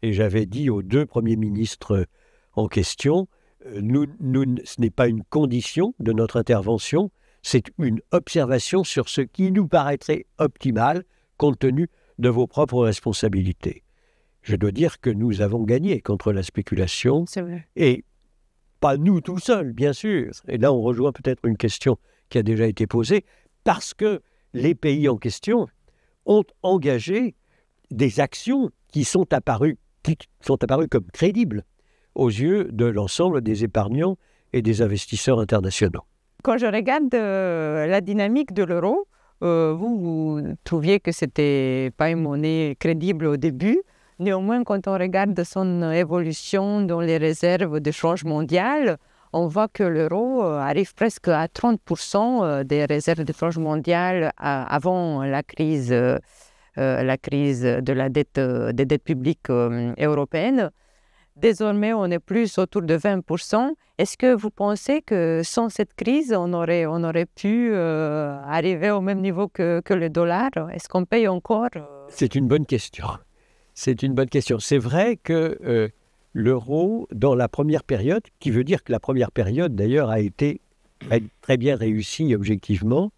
Et j'avais dit aux 2 premiers ministres en question, ce n'est pas une condition de notre intervention, c'est une observation sur ce qui nous paraîtrait optimal compte tenu de vos propres responsabilités. Je dois dire que nous avons gagné contre la spéculation. C'est vrai. Et pas nous tout seuls, bien sûr. Et là, on rejoint peut-être une question qui a déjà été posée, parce que les pays en question ont engagé des actions qui sont apparues comme crédibles aux yeux de l'ensemble des épargnants et des investisseurs internationaux. Quand je regarde la dynamique de l'euro, vous trouviez que ce n'était pas une monnaie crédible au début. Néanmoins, quand on regarde son évolution dans les réserves de change mondiales, on voit que l'euro arrive presque à 30% des réserves de change mondiales avant la crise de la dette, des dettes publiques européennes. Désormais, on est plus autour de 20%. Est-ce que vous pensez que sans cette crise, on aurait pu arriver au même niveau que le dollar? Est-ce qu'on paye encore? C'est une bonne question. C'est une bonne question. C'est vrai que l'euro, dans la première période, qui veut dire que la première période, d'ailleurs, a été très bien réussie objectivement,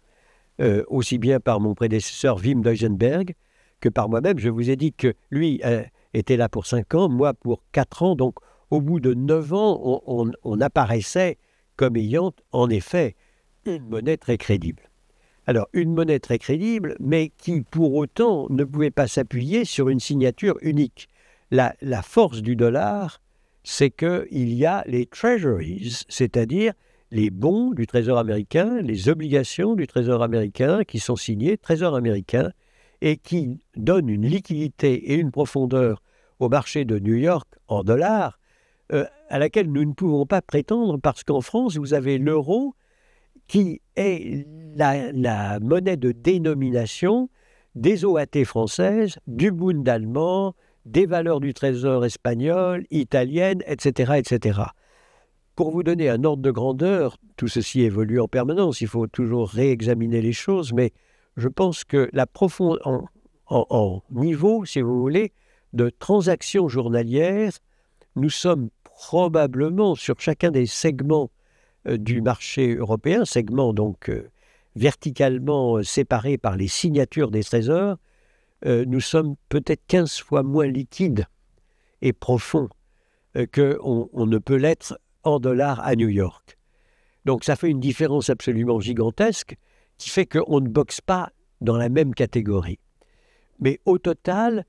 aussi bien par mon prédécesseur Wim Duisenberg que par moi-même. Je vous ai dit que lui était là pour 5 ans, moi pour 4 ans. Donc, au bout de 9 ans, on apparaissait comme ayant, en effet, une monnaie très crédible. Alors, une monnaie très crédible, mais qui, pour autant, ne pouvait pas s'appuyer sur une signature unique. La force du dollar, c'est qu'il y a les treasuries, c'est-à-dire les bons du Trésor américain, les obligations du Trésor américain qui sont signées Trésor américain et qui donnent une liquidité et une profondeur au marché de New York en dollars à laquelle nous ne pouvons pas prétendre parce qu'en France, vous avez l'euro qui est la monnaie de dénomination des OAT françaises, du Bund allemand, des valeurs du Trésor espagnol, italienne, etc., etc. Pour vous donner un ordre de grandeur, tout ceci évolue en permanence, il faut toujours réexaminer les choses, mais je pense que en niveau, si vous voulez, de transactions journalières, nous sommes probablement sur chacun des segments du marché européen, segments donc verticalement séparés par les signatures des trésors, nous sommes peut-être 15 fois moins liquides et profonds qu'on ne peut l'être en dollars à New York. Donc ça fait une différence absolument gigantesque qui fait qu'on ne boxe pas dans la même catégorie. Mais au total,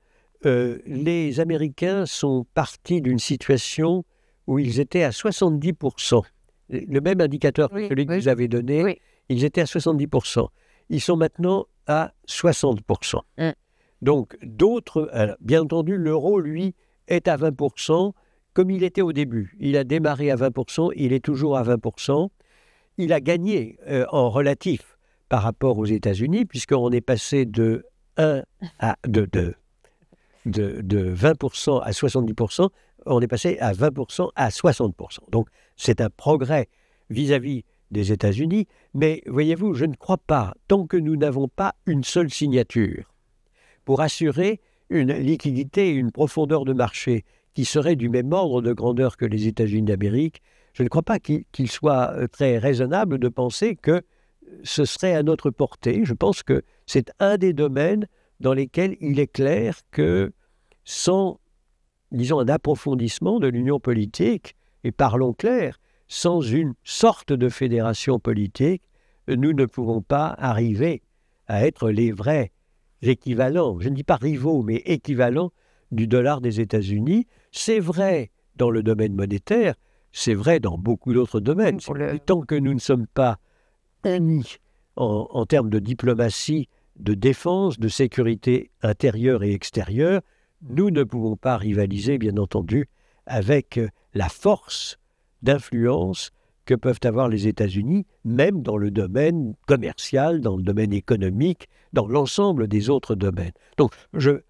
les Américains sont partis d'une situation où ils étaient à 70%. Le même indicateur que celui que vous avez donné, ils étaient à 70%. Ils sont maintenant à 60%. Donc, d'autres, bien entendu, l'euro, lui, est à 20%, comme il était au début. Il a démarré à 20%, il est toujours à 20%. Il a gagné en relatif par rapport aux États-Unis, puisqu'on est passé de 20% à 70%, on est passé à 20% à 60%. Donc, c'est un progrès vis-à-vis des États-Unis, mais voyez-vous, je ne crois pas, tant que nous n'avons pas une seule signature, pour assurer une liquidité et une profondeur de marché qui serait du même ordre de grandeur que les États-Unis d'Amérique, je ne crois pas qu'il soit très raisonnable de penser que ce serait à notre portée. Je pense que c'est un des domaines dans lesquels il est clair que sans, disons, un approfondissement de l'union politique, et parlons clair, sans une sorte de fédération politique, nous ne pouvons pas arriver à être les vrais équivalents, je ne dis pas rivaux, mais équivalents du dollar des États-Unis. C'est vrai dans le domaine monétaire, c'est vrai dans beaucoup d'autres domaines. Tant que nous ne sommes pas unis en termes de diplomatie, de défense, de sécurité intérieure et extérieure, nous ne pouvons pas rivaliser, bien entendu, avec la force d'influence que peuvent avoir les États-Unis, même dans le domaine commercial, dans le domaine économique, dans l'ensemble des autres domaines. Donc, je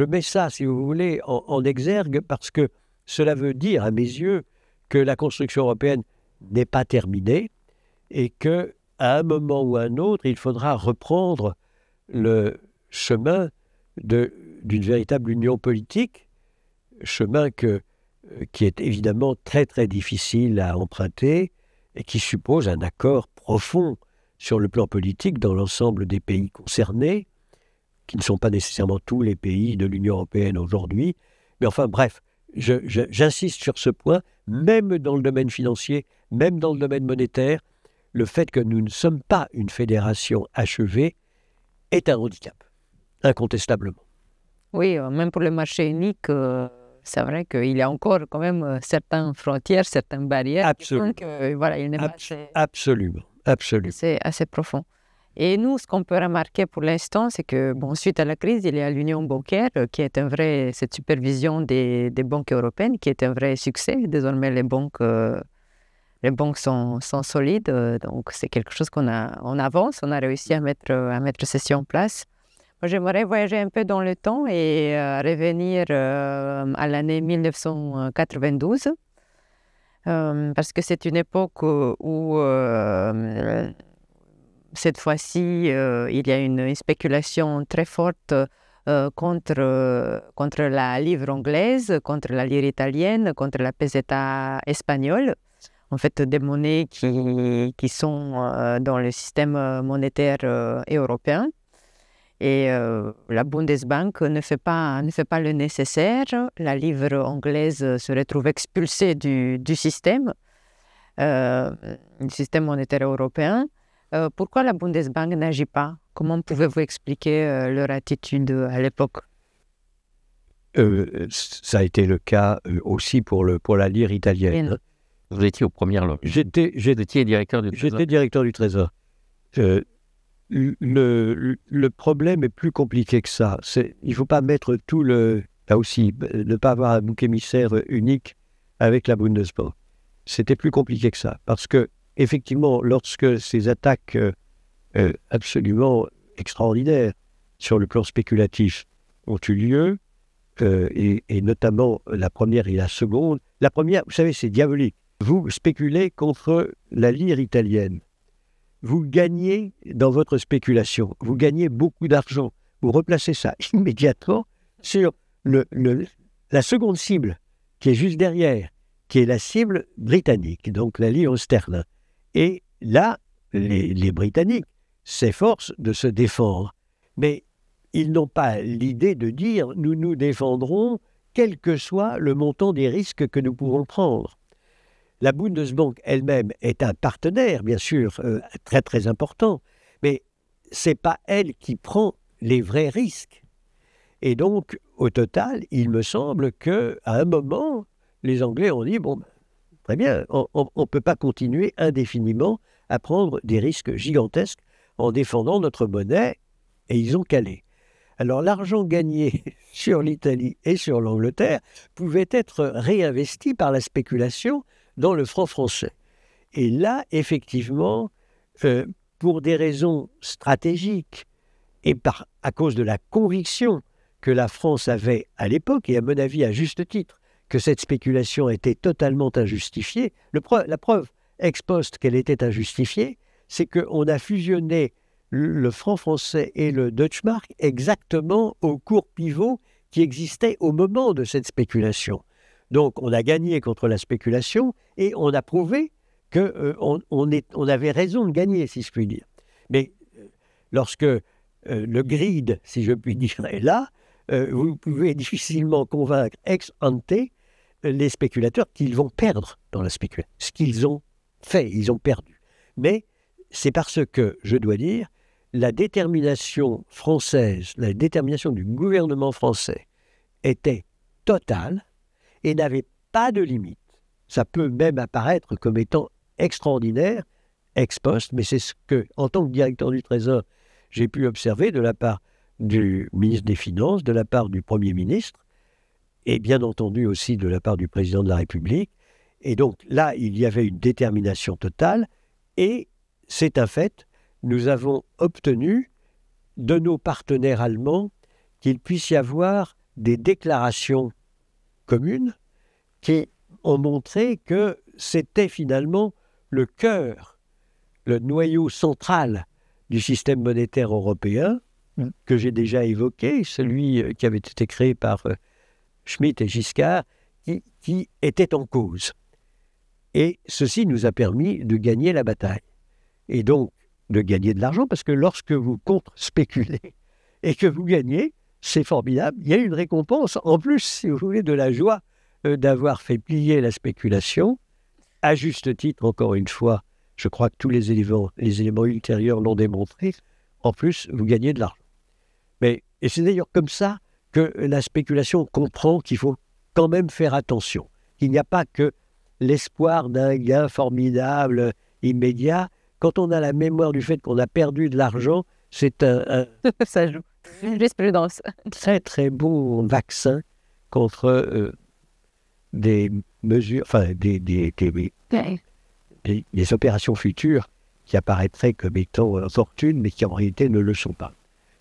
mets ça, si vous voulez, en exergue parce que cela veut dire, à mes yeux, que la construction européenne n'est pas terminée et qu'à un moment ou à un autre, il faudra reprendre le chemin d'une véritable union politique, chemin qui est évidemment très très difficile à emprunter et qui suppose un accord profond sur le plan politique dans l'ensemble des pays concernés, qui ne sont pas nécessairement tous les pays de l'Union européenne aujourd'hui. Mais enfin bref, j'insiste sur ce point, même dans le domaine financier, même dans le domaine monétaire, le fait que nous ne sommes pas une fédération achevée est un handicap, incontestablement. Oui, même pour le marché unique, c'est vrai qu'il y a encore quand même certaines frontières, certaines barrières. Absolument. Donc, voilà, il n'est pas absolument. C'est assez profond. Et nous, ce qu'on peut remarquer pour l'instant, c'est que, bon, suite à la crise, il y a l'union bancaire qui est cette supervision des banques européennes qui est un vrai succès. Désormais, les banques sont solides, donc c'est quelque chose on avance, on a réussi à mettre ceci en place. Moi, j'aimerais voyager un peu dans le temps et revenir à l'année 1992, parce que c'est une époque où cette fois-ci, il y a une spéculation très forte contre la livre anglaise, contre la lire italienne, contre la peseta espagnole. En fait, des monnaies qui sont dans le système monétaire européen. Et la Bundesbank ne fait pas le nécessaire. La livre anglaise se retrouve expulsée du système monétaire européen. Pourquoi la Bundesbank n'agit pas? Comment pouvez-vous expliquer leur attitude à l'époque? Ça a été le cas aussi pour la lire italienne. Hein. Vous étiez aux premières loges. J'étais directeur du Trésor. J'étais directeur du Trésor. Le problème est plus compliqué que ça. Il ne faut pas mettre tout là aussi, ne pas avoir un bouc émissaire unique avec la Bundesbank. C'était plus compliqué que ça. Parce que, effectivement, lorsque ces attaques absolument extraordinaires sur le plan spéculatif ont eu lieu, et notamment la première et la seconde, la première, vous savez, c'est diabolique. Vous spéculez contre la lire italienne. Vous gagnez dans votre spéculation, vous gagnez beaucoup d'argent. Vous replacez ça immédiatement sur la seconde cible, qui est juste derrière, qui est la cible britannique, donc la livre sterling. Et là, les Britanniques s'efforcent de se défendre. Mais ils n'ont pas l'idée de dire « nous nous défendrons quel que soit le montant des risques que nous pouvons prendre ». La Bundesbank elle-même est un partenaire, bien sûr, très très important, mais ce n'est pas elle qui prend les vrais risques. Et donc, au total, il me semble qu'à un moment, les Anglais ont dit, bon, très bien, on ne peut pas continuer indéfiniment à prendre des risques gigantesques en défendant notre monnaie, et ils ont calé. Alors l'argent gagné sur l'Italie et sur l'Angleterre pouvait être réinvesti par la spéculation dans le franc français. Et là, effectivement, pour des raisons stratégiques et à cause de la conviction que la France avait à l'époque, et à mon avis à juste titre, que cette spéculation était totalement injustifiée, la preuve ex post qu'elle était injustifiée, c'est qu'on a fusionné le franc français et le Deutschmark exactement au cours pivot qui existait au moment de cette spéculation. Donc on a gagné contre la spéculation et on a prouvé qu'on avait raison de gagner, si je puis dire. Mais lorsque le grid, si je puis dire, est là, vous pouvez difficilement convaincre ex ante les spéculateurs qu'ils vont perdre dans la spéculation. Ce qu'ils ont fait, ils ont perdu. Mais c'est parce que, je dois dire, la détermination française, la détermination du gouvernement français était totale et n'avait pas de limite. Ça peut même apparaître comme étant extraordinaire, ex post, mais c'est ce que, en tant que directeur du Trésor, j'ai pu observer de la part du ministre des Finances, de la part du Premier ministre, et bien entendu aussi de la part du Président de la République. Et donc là, il y avait une détermination totale, et c'est un fait, nous avons obtenu de nos partenaires allemands qu'il puisse y avoir des déclarations communes qui ont montré que c'était finalement le cœur, le noyau central du système monétaire européen que j'ai déjà évoqué, celui qui avait été créé par Schmitt et Giscard, qui était en cause. Et ceci nous a permis de gagner la bataille. Et donc, de gagner de l'argent, parce que lorsque vous contre-spéculez et que vous gagnez, c'est formidable. Il y a une récompense, en plus, si vous voulez, de la joie d'avoir fait plier la spéculation. À juste titre, encore une fois, je crois que tous les éléments ultérieurs l'ont démontré. En plus, vous gagnez de l'argent. Et c'est d'ailleurs comme ça que la spéculation comprend qu'il faut quand même faire attention. Il n'y a pas que l'espoir d'un gain formidable, immédiat. Quand on a la mémoire du fait qu'on a perdu de l'argent, c'est Ça joue. Jurisprudence. Très très bon vaccin contre des mesures, enfin des opérations futures qui apparaîtraient comme étant opportunes, mais qui en réalité ne le sont pas.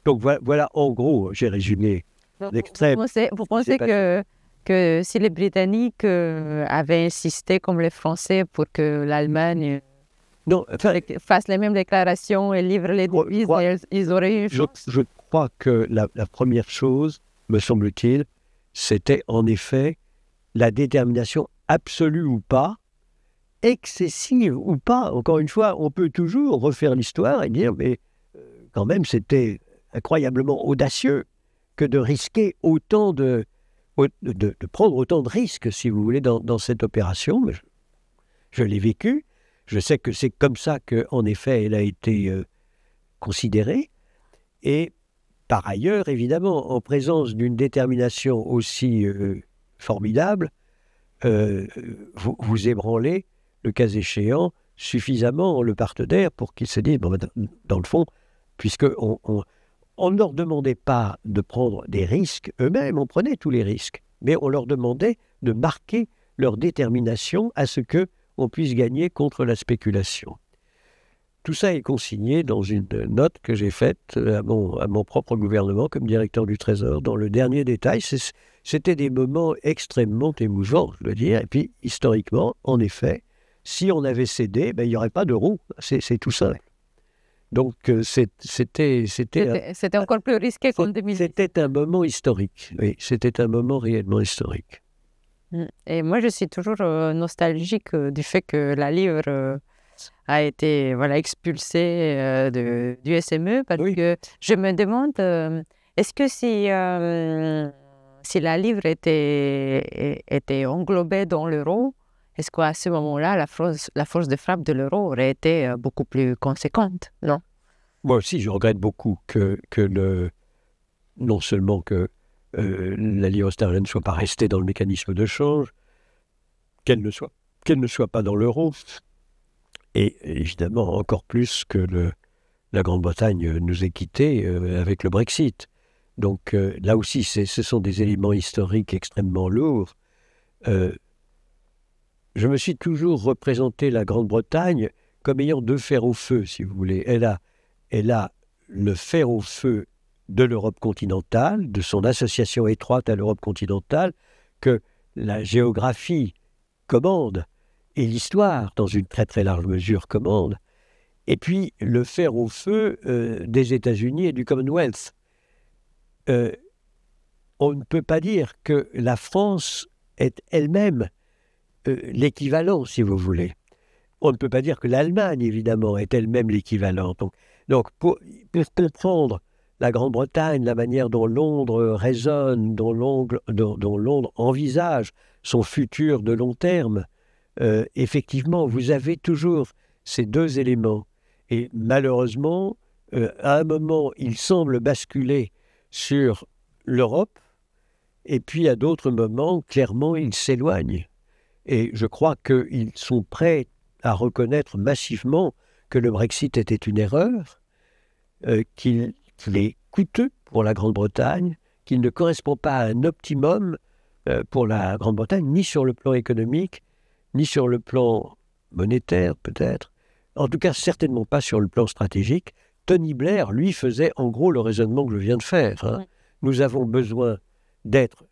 Donc voilà en gros, j'ai résumé l'extrait. Vous pensez que si les Britanniques avaient insisté comme les Français pour que l'Allemagne fasse les mêmes déclarations et livre les devises, ils auraient eu une chance? Je crois que la première chose, me semble-t-il, c'était en effet la détermination absolue ou pas, excessive ou pas. Encore une fois, on peut toujours refaire l'histoire et dire, mais quand même, c'était incroyablement audacieux que de risquer autant de prendre autant de risques, si vous voulez, dans cette opération. Mais je l'ai vécu. Je sais que c'est comme ça qu'en effet, elle a été considérée. Et par ailleurs, évidemment, en présence d'une détermination aussi formidable, vous ébranlez, le cas échéant, suffisamment le partenaire pour qu'il se dise, bon, dans le fond, puisqu'on ne leur demandait pas de prendre des risques eux-mêmes, on prenait tous les risques, mais on leur demandait de marquer leur détermination à ce qu'on puisse gagner contre la spéculation. Tout ça est consigné dans une note que j'ai faite à mon propre gouvernement comme directeur du Trésor. Dans le dernier détail, c'était des moments extrêmement émouvants, je dois dire. Et puis, historiquement, en effet, si on avait cédé, il n'y aurait pas d'euro. C'est tout simple. Donc, c'était encore plus risqué qu'en 2010. C'était un moment historique. Oui, c'était un moment réellement historique. Et moi, je suis toujours nostalgique du fait que la livre a été expulsée du SME, parce que je me demande, est-ce que si la livre était englobée dans l'euro, est-ce qu'à ce moment-là, la force de frappe de l'euro aurait été beaucoup plus conséquente, non? Moi aussi, je regrette beaucoup non seulement que la livre sterling ne soit pas restée dans le mécanisme de change, qu'elle ne soit pas dans l'euro, et évidemment encore plus que la Grande-Bretagne nous ait quittés avec le Brexit. Donc là aussi, ce sont des éléments historiques extrêmement lourds. Je me suis toujours représenté la Grande-Bretagne comme ayant deux fers au feu, si vous voulez. Elle a le fer au feu de l'Europe continentale, de son association étroite à l'Europe continentale, que la géographie commande, et l'histoire, dans une très très large mesure, commande. Et puis, le fer au feu des États-Unis et du Commonwealth. On ne peut pas dire que la France est elle-même l'équivalent, si vous voulez. On ne peut pas dire que l'Allemagne, évidemment, est elle-même l'équivalent. Donc pour comprendre la Grande-Bretagne, la manière dont Londres résonne, dont Londres envisage son futur de long terme, effectivement, vous avez toujours ces deux éléments. Et malheureusement, à un moment, il semble basculer sur l'Europe, et puis à d'autres moments, clairement, il s'éloigne. Et je crois qu'ils sont prêts à reconnaître massivement que le Brexit était une erreur, qu'il est coûteux pour la Grande-Bretagne, qu'il ne correspond pas à un optimum pour la Grande-Bretagne, ni sur le plan économique, ni sur le plan monétaire peut-être, en tout cas certainement pas sur le plan stratégique. Tony Blair, lui, faisait en gros le raisonnement que je viens de faire. Ouais. Nous avons besoin d'être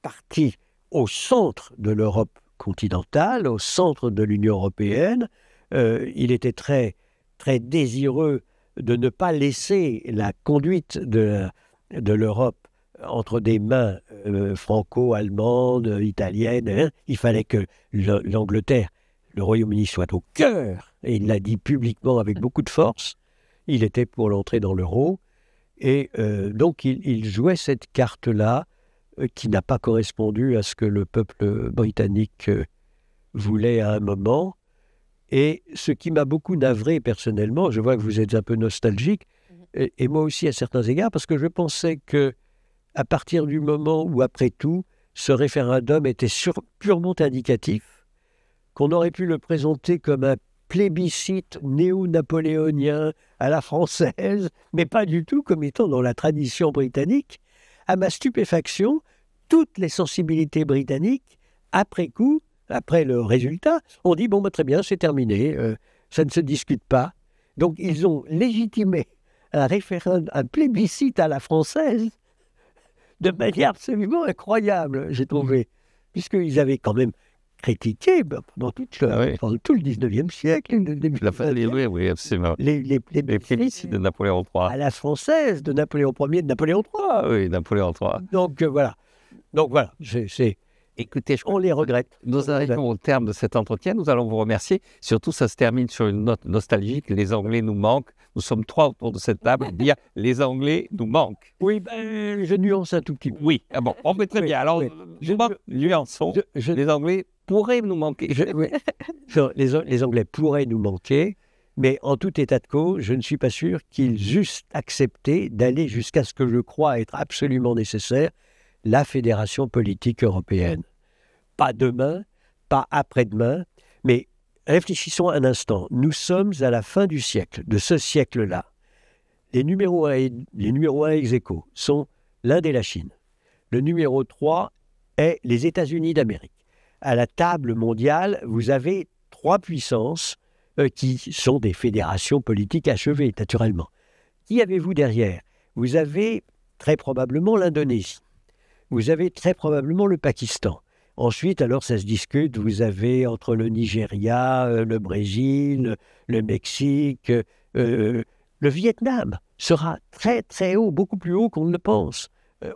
partis au centre de l'Europe continentale, au centre de l'Union européenne. Il était très, très désireux de ne pas laisser la conduite de l'Europe entre des mains franco-allemandes, italiennes. Hein. Il fallait que l'Angleterre, le Royaume-Uni soit au cœur, et il l'a dit publiquement avec beaucoup de force. Il était pour l'entrée dans l'euro, et donc il jouait cette carte-là qui n'a pas correspondu à ce que le peuple britannique voulait à un moment. Et ce qui m'a beaucoup navré personnellement, je vois que vous êtes un peu nostalgique, et moi aussi à certains égards, parce que je pensais que à partir du moment où, après tout, ce référendum était purement indicatif, qu'on aurait pu le présenter comme un plébiscite néo-napoléonien à la française, mais pas du tout comme étant dans la tradition britannique. À ma stupéfaction, toutes les sensibilités britanniques, après coup, après le résultat, ont dit « bon, très bien, c'est terminé, ça ne se discute pas ». Donc, ils ont légitimé un référendum, un plébiscite à la française de manière absolument incroyable, j'ai trouvé, puisqu'ils avaient quand même critiqué pendant tout le 19e siècle, le début oui, absolument. Les plébiscites de Napoléon III. À la française, de Napoléon Ier, de Napoléon III. Ah oui, Napoléon III. Donc voilà, Écoutez, on les regrette. Nous arrivons au terme de cet entretien. Nous allons vous remercier. Surtout, ça se termine sur une note nostalgique. Les Anglais nous manquent. Nous sommes trois autour de cette table. Dire les Anglais nous manquent. Oui, je nuance un tout petit peu. Oui, bon, on peut très bien. Alors, nuançons. Les Anglais pourraient nous manquer. Les Anglais pourraient nous manquer, mais en tout état de cause, je ne suis pas sûr qu'ils eussent accepté d'aller jusqu'à ce que je crois être absolument nécessaire, la fédération politique européenne. Pas demain, pas après-demain, mais réfléchissons un instant. Nous sommes à la fin du siècle, de ce siècle-là. Les numéros 1 ex aequo sont l'Inde et la Chine. Le numéro 3 est les États-Unis d'Amérique. À la table mondiale, vous avez trois puissances qui sont des fédérations politiques achevées, naturellement. Qui avez-vous derrière? Vous avez très probablement l'Indonésie. Vous avez très probablement le Pakistan. Ensuite, alors ça se discute, vous avez entre le Nigeria, le Brésil, le Mexique, le Vietnam sera très très haut, beaucoup plus haut qu'on ne le pense,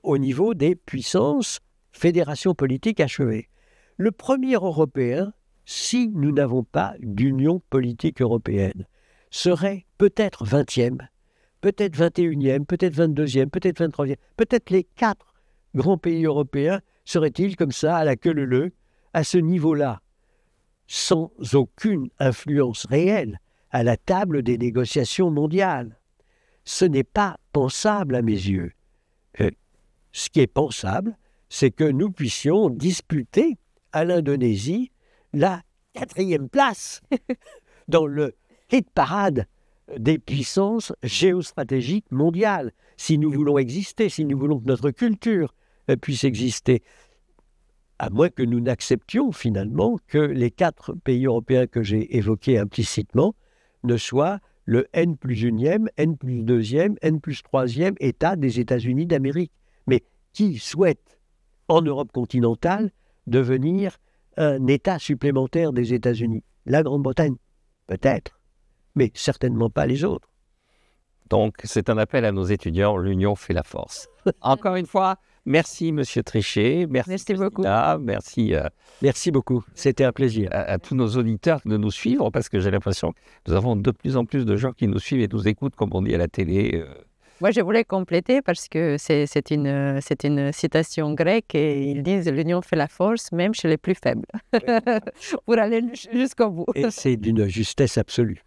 au niveau des puissances, fédérations politiques achevées. Le premier Européen, si nous n'avons pas d'union politique européenne, serait peut-être 20e, peut-être 21e, peut-être 22e, peut-être 23e, peut-être les 4 grands pays européens seraient-ils comme ça, à la queue leu-leu, à ce niveau-là, sans aucune influence réelle à la table des négociations mondiales. Ce n'est pas pensable à mes yeux. ce qui est pensable, c'est que nous puissions disputer à l'Indonésie la 4e place dans le hit parade des puissances géostratégiques mondiales, si nous voulons exister, si nous voulons que notre culture puisse exister. À moins que nous n'acceptions finalement que les 4 pays européens que j'ai évoqués implicitement ne soient le N+1e, N+2e, N+3e État des États-Unis d'Amérique. Mais qui souhaite, en Europe continentale, devenir un État supplémentaire des États-Unis? La Grande-Bretagne, peut-être, mais certainement pas les autres. Donc, c'est un appel à nos étudiants, l'union fait la force. Encore une fois, merci Monsieur Trichet, Merci beaucoup. Merci beaucoup, c'était un plaisir. À tous nos auditeurs de nous suivre, parce que j'ai l'impression que nous avons de plus en plus de gens qui nous suivent et nous écoutent, comme on dit à la télé. Moi, je voulais compléter parce que c'est une citation grecque et ils disent « l'union fait la force, même chez les plus faibles », pour aller jusqu'au bout. Et c'est d'une justesse absolue.